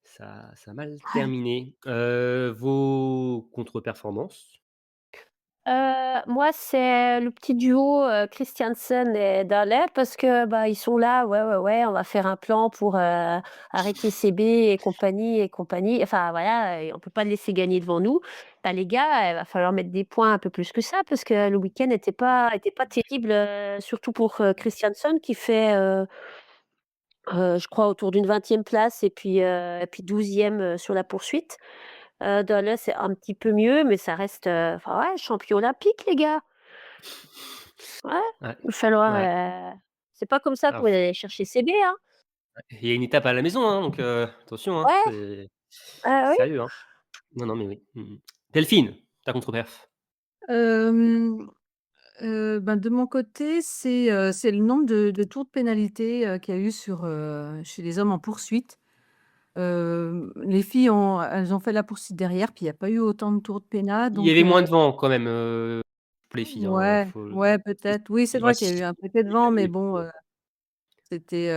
ça a mal terminé. Vos contre-performances? Moi, c'est le petit duo, Christiansen et Dahle parce que, bah, ils sont là: «Ouais, ouais, ouais, on va faire un plan pour, arrêter CB et compagnie et compagnie». Enfin voilà, et on peut pas le laisser gagner devant nous. Bah, les gars, il va falloir mettre des points un peu plus que ça parce que le week-end était pas terrible, surtout pour, Christiansen qui fait, je crois autour d'une 20e place et puis 12e, sur la poursuite. Dahle, c'est un petit peu mieux, mais ça reste, enfin ouais, champion olympique les gars. Ouais, Ouais, il va falloir, ouais. c'est pas comme ça qu'on Alors va aller chercher CB, hein. il y a une étape à la maison, hein, donc attention, hein, Ouais, c'est oui. sérieux, hein. Non, non, mais oui. Mmh mh. Delphine, ta contre-perf? Hem, ben, de mon côté, c'est le nombre de tours de pénalité, qu'il y a eu chez les hommes en poursuite. Les filles elles ont fait la poursuite derrière, puis il y a pas eu autant de tours de pénal, Il y donc avait moins de vent quand même, pour les filles, hein, ouais, faut ouais, peut-être. Oui, c'est ouais, vrai qu'il y a eu un peu de vent, mais bon, c'était,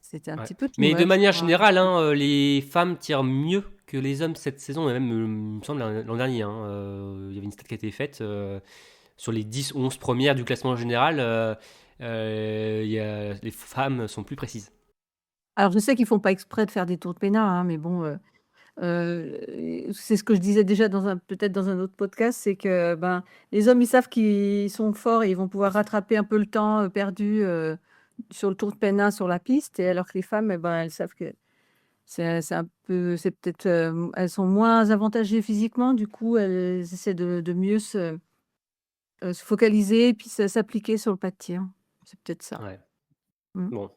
c'était un ouais. petit peu too Mais de much, manière quoi. générale, hein, les femmes tirent mieux que les hommes cette saison et même, il me semble l'an dernier, hein, il y avait une stat qui a été faite, sur les 10 ou 11 premières du classement général, les femmes sont plus précises. Alors je sais qu'ils font pas exprès de faire des tours de pénal, hein, mais bon, c'est ce que je disais déjà peut-être dans un autre podcast, c'est que, ben, les hommes, ils savent qu'ils sont forts et ils vont pouvoir rattraper un peu le temps, perdu, sur le tour de pénal sur la piste, et alors que les femmes, eh ben, elles savent que c'est peut-être, elles sont moins avantagées physiquement, du coup, elles essaient de mieux se focaliser et puis s'appliquer sur le pas de tir. C'est peut-être ça. Ouais, Mmh. bon,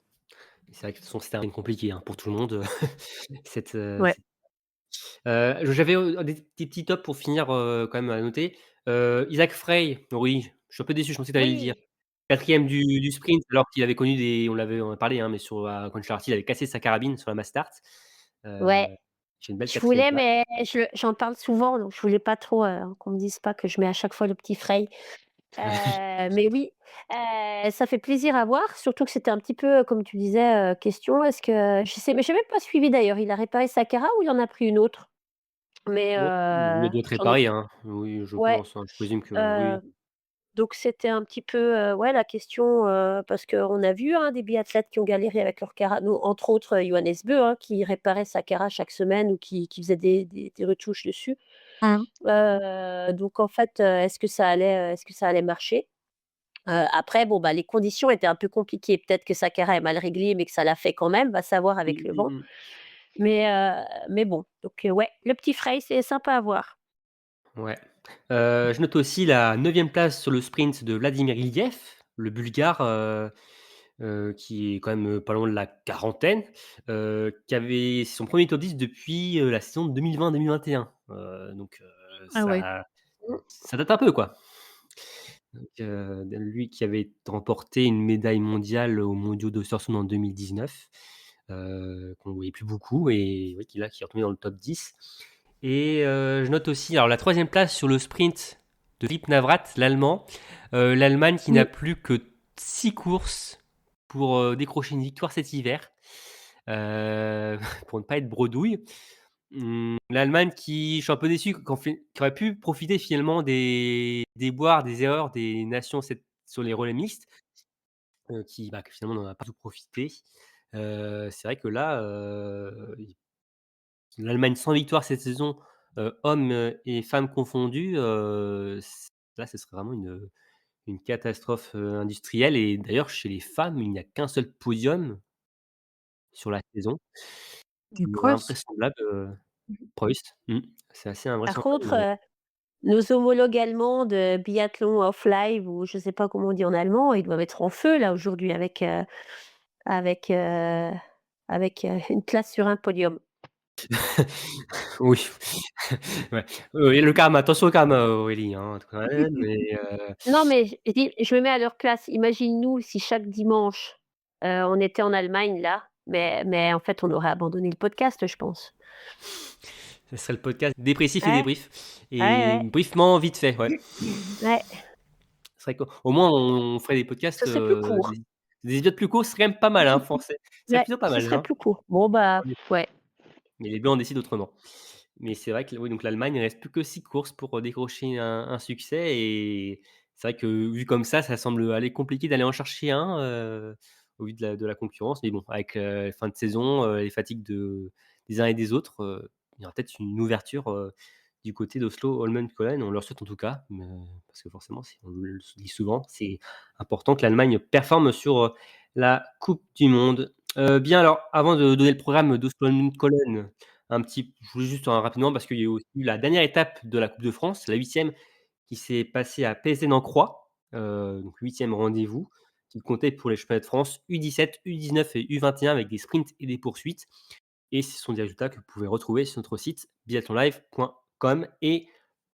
c'est vrai que de toute façon, c'était un week-end compliqué, hein, pour tout le monde, cette, Ouais. j'avais, des petits tops pour finir, quand même à noter. Isaac Frey, oui, je suis un peu déçu, je pensais que tu allais le dire. Oui, 4e du sprint alors qu'il avait connu on en a parlé, hein, mais sur à Crunchlarty, il avait cassé sa carabine sur la mass start. ouais. C'est une belle Je 4e voulais, place. mais j'en parle souvent, donc je voulais pas trop, qu'on me dise pas que je mets à chaque fois le petit Frey. Mais oui, ça fait plaisir à voir, surtout que c'était un petit peu, comme tu disais, question, est-ce que je sais mais j'ai même pas suivi d'ailleurs, il a réparé sa Cara ou il en a pris une autre? Mais Ouais, il doit être j'en ai réparé, hein. Oui, je ouais, pense, hein, je présume que oui. heu, donc c'était un petit peu, ouais, la question, parce qu'on a vu, hein, des biathlètes qui ont galéré avec leur Cara, nous entre autres, Johannes Beu, hein, qui réparait sa Cara chaque semaine ou qui faisait des retouches dessus. Mmh. Donc en fait, est-ce que ça allait marcher? Après bon, bah, les conditions étaient un peu compliquées. Peut-être que Sakara est mal réglé, mais que ça l'a fait quand même, va savoir avec Mmh, le mmh vent. mh. Mais bon, donc ouais, le petit Frey, c'est sympa à voir. Ouais. Je note aussi la 9e place sur le sprint de Vladimir Iliev, le Bulgare, qui est quand même, pas loin de la quarantaine, qui avait son 1er top 10 depuis, la saison 2020-2021. Donc Ah ouais. Mmh. ça date un peu, quoi. Donc lui qui avait remporté une médaille mondiale aux mondiaux d'Östersund en 2019, qu'on ne voyait plus beaucoup et oui, qui est retombé dans le top 10. Et je note aussi alors la 3e place sur le sprint de Philippe Navrat, l'Allemand. L'Allemagne qui n'a Oui. plus que 6 courses pour, décrocher une victoire cet hiver, pour ne pas être bredouille. L'Allemagne qui je suis un peu déçu qui aurait pu profiter finalement des déboires, des erreurs des nations sur les relais mixtes, que finalement n'en a pas tout profité. C'est vrai que là, l'Allemagne sans victoire cette saison, hommes, et femmes confondus, là ce serait vraiment une catastrophe, industrielle et d'ailleurs chez les femmes, il n'y a qu'un seul podium sur la saison. Du C'est Preuss. invraisemblable, Preuss, c'est assez Par invraisemblable, contre, nos homologues allemands de biathlon off live ou je sais pas comment on dit en allemand, ils doivent être en feu là aujourd'hui avec, heu, avec une place sur un podium. oui. Ouais, oui, le karma, attention au karma, Aurélie, hein, quand même, mais Non, mais je dis, je me mets à leur place. Imagine-nous si chaque dimanche, on était en Allemagne là, mais en fait, on aurait abandonné le podcast, je pense. ce serait le podcast dépressif et Ouais, débrief et ouais, brièvement, vite fait, ouais. ouais, ouais, C'est vrai qu'au moins on ferait des podcasts, ce serait plus court. des épisodes plus courts, ce serait quand même pas mal, hein, français. Ce serait Ouais, plutôt pas ce mal, serait hein. plus court. Bon, bah, ouais. Mais les Blancs décident autrement. Mais c'est vrai que oui, donc l'Allemagne, il reste plus que 6 courses pour, décrocher un succès et c'est vrai que vu comme ça semble aller compliqué d'aller en chercher un, au vu de la concurrence. Mais bon, avec, fin de saison, les fatigues des uns et des autres, il y aura peut-être une ouverture, du côté d'Oslo, Holmenkollen. On leur souhaite en tout cas, parce que forcément, on le dit souvent, c'est important que l'Allemagne performe sur, la coupe du monde. Bien alors, avant de donner le programme d'Oslo Holmenkollen, je voulais juste, rapidement parce qu'il y a eu aussi la dernière étape de la coupe de France, la 8e qui s'est passée à Pézénan-Croix, donc 8e rendez-vous qui comptait pour les championnats de France U17, U19 et U21 avec des sprints et des poursuites et ce sont des résultats que vous pouvez retrouver sur notre site biathlonlive.com et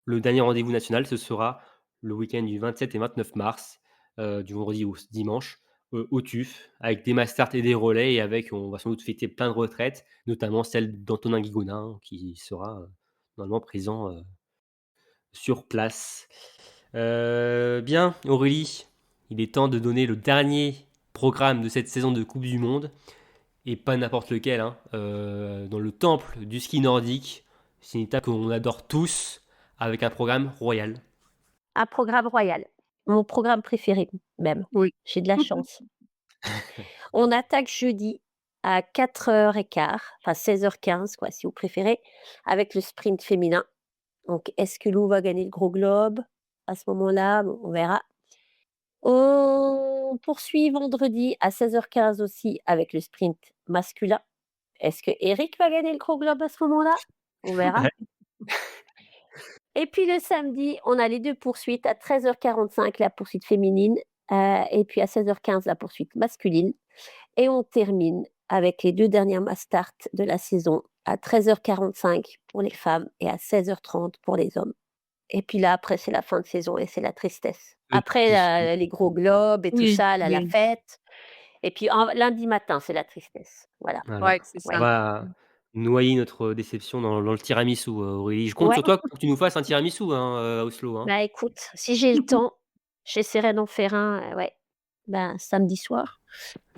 le dernier rendez-vous national, ce sera le week-end du 27 et 29 mars, du vendredi au dimanche au TUF, avec des mass starts et des relais et avec on va sans doute fêter plein de retraites, notamment celle d'Antonin Guigaunin qui sera, normalement présent, sur place. Bien, Aurélie, il est temps de donner le dernier programme de cette saison de coupe du monde et pas n'importe lequel, hein, dans le temple du ski nordique. C'est une étape qu'on adore tous avec un programme royal. Un programme royal. Mon programme préféré même. Oui. J'ai de la chance. On attaque jeudi à 4h15, enfin 16h15 quoi, si vous préférez, avec le sprint féminin. Donc est-ce que Lou va gagner le Gros Globe à ce moment-là? Bon, on verra. On poursuit vendredi à 16h15 aussi avec le sprint masculin. Est-ce que Eric va gagner le Gros Globe à ce moment-là? On verra. Ouais. Et puis le samedi, on a les 2 poursuites à 13h45, la poursuite féminine, et puis à 16h15, la poursuite masculine. Et on termine avec les 2 dernières mass start de la saison à 13h45 pour les femmes et à 16h30 pour les hommes. Et puis là, après, c'est la fin de saison et c'est la tristesse. Après, les Gros Globes et tout Oui, ça, la oui. fête. Et puis lundi matin, c'est la tristesse. Voilà. Voilà. Ouais, c'est On ça. va noyer notre déception dans le tiramisu, Aurélie. Je compte Ouais. sur toi pour que tu nous fasses un tiramisu, hein, à Oslo, hein. Bah écoute, si j'ai le temps, j'essaierai d'en faire un, ouais, ben, samedi soir.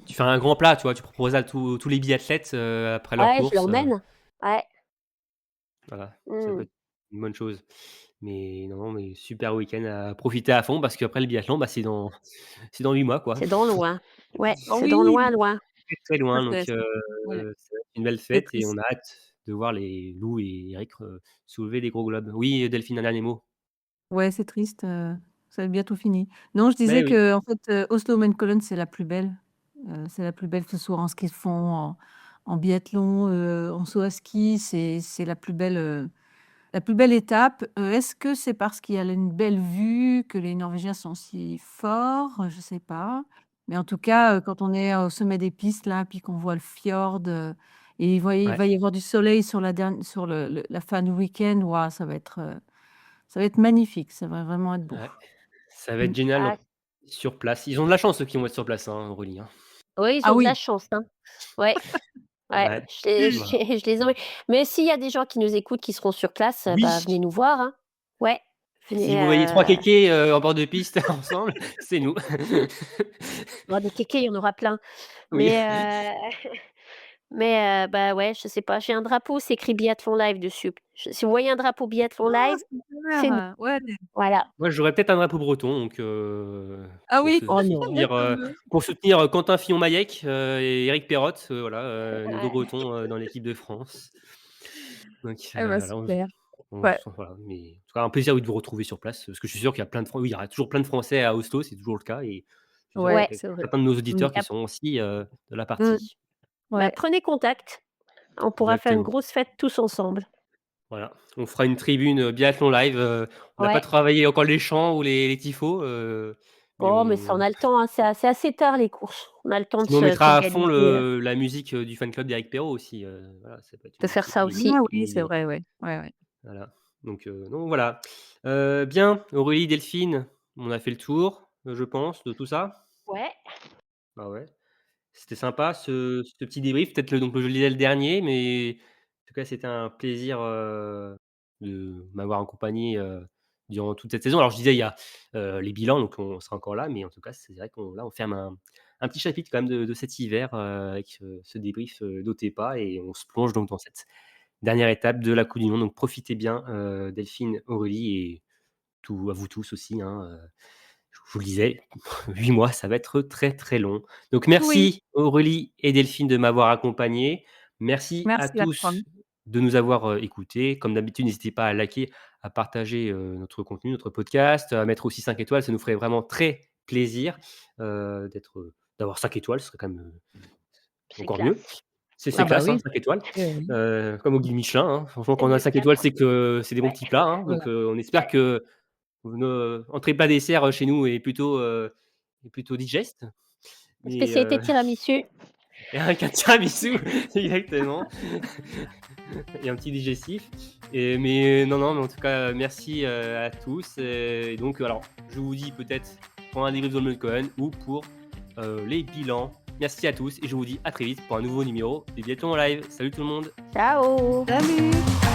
Tu fais un grand plat, tu vois, tu proposes à tous les biathlètes, après leur Ouais, je course, l'emmène. Ouais. voilà, ça peut Mmh. être une bonne chose. Mais non, mais super week-end à profiter à fond parce qu'après le biathlon, bah, c'est dans 8 mois, quoi. C'est dans loin. Ouais, Oh c'est dans oui! loin, loin. Très, très Tout à loin, fait, donc ça ouais, ça va être une belle c'est fête et on triste. a hâte de voir les Lou et Eric, soulever des gros globes. Oui, Delphine, un dernier mot? Ouais, c'est triste, ça va être bientôt fini. Non, je disais Beh, oui. qu'en fait, Oslo-Møncollen, c'est la plus belle. C'est la plus belle, que ce soit en ski de fond, en biathlon, en saut à ski, c'est la plus belle étape. Est-ce que c'est parce qu'il y a une belle vue que les Norvégiens sont si forts? Je sais pas. Mais en tout cas, quand on est au sommet des pistes là, puis qu'on voit le fjord, et il Ouais, va y avoir du soleil sur la fin du week-end, waouh, ça va être magnifique, ça va vraiment être beau. ouais. Ça va Mmh. être génial, Ah, donc sur place. Ils ont de la chance ceux qui vont être sur place, hein, Aurélie, hein. oui, ils Ah ont de la oui! chance, hein. Ouais, ouais, Ouais, voilà. je les emmène. Mais s'il y a des gens qui nous écoutent, qui seront sur place, bah, Oui, venez nous voir, hein. Ouais, si venez, vous voyez 3 kékés, en bord de piste ensemble, c'est nous. bon, des kékés, il y en aura plein. Oui. Mais bah, ouais, je sais pas, j'ai un drapeau, c'est écrit biathlon live dessus. Si vous voyez un drapeau biathlon Ah live, c'est nous. super! Ouais. Voilà. Moi, j'aurais peut-être un drapeau breton, donc Ah pour oui! se Oh non. soutenir, Quentin Fillon-Maillec, et Éric Pérotte, voilà, nos 2 Ouais. bretons, dans l'équipe de France. Donc Eh bah, voilà, super. on Ouais. voilà, mais en tout cas, un plaisir, oui, de vous retrouver sur place, parce que je suis sûr qu'il y a plein de Fran oui, il y aura toujours plein de Français à Oslo, c'est toujours le cas et je suis sûr Ouais, qu'il Ouais. y a c'est vrai. certains de nos Mmh. auditeurs qui sont aussi, de la Mmh. partie. Bah, Ouais. prenez contact. On pourra faire une Exactement. grosse fête tous ensemble. Voilà, on fera une tribune, biathlon live, on n'a pas Ouais. travaillé encore les chants ou les tifos, mais Oh, mais ça, on a le temps, hein, c'est assez tard les courses. On a le temps sinon on de mettra à fond s'organiser, la musique, du fan club d'Éric Perrault aussi, voilà, ça peut être de une faire petite ça musique aussi. Ah oui, c'est qui vrai, ouais. Ouais, ouais. voilà, donc voilà. Bien, Aurélie, Delphine, on a fait le tour, je pense, de tout ça? Ouais. Bah, ouais. C'était sympa ce petit débrief, peut-être donc je le disais le dernier, mais en tout cas, c'était un plaisir, de m'avoir accompagné, durant toute cette saison. Alors je disais, il y a, les bilans, donc on sera encore là, mais en tout cas, c'est vrai qu'on là, on ferme un petit chapitre quand même de cet hiver, avec ce débrief, d'Otepa et on se plonge donc dans cette dernière étape de la Coupe du monde. Donc profitez bien, Delphine, Aurélie et à vous tous aussi, hein, je vous le disais, 8 mois, ça va être très, très long. Donc Oui, merci Aurélie et Delphine de m'avoir accompagné. Merci à merci à toi. tous de nous avoir, écoutés. Comme d'habitude, n'hésitez pas à liker, à partager, notre contenu, notre podcast, à mettre aussi 5 étoiles, ça nous ferait vraiment très plaisir, d'avoir 5 étoiles, ce serait quand même, C'est encore mieux. classe. C'est Ah bah classe, hein, oui. 5 étoiles, Oui. comme au guide Michelin, hein. Franchement, C'est quand on a mieux que 5 4, étoiles, hein. c'est que c'est des bons Ouais, petits plats, hein, Voilà. donc on espère ouais. que entrée plat dessert, chez nous est plutôt digeste, mais Spécialité tiramisu. et avec un tiramisu exactement et un petit digestif mais non, mais en tout cas, merci, à tous et donc alors, je vous dis peut-être pour un débrief de Cohen ou pour les bilans. Merci à tous et je vous dis à très vite pour un nouveau numéro du Biathlon Live. Salut tout le monde. Ciao. Salut.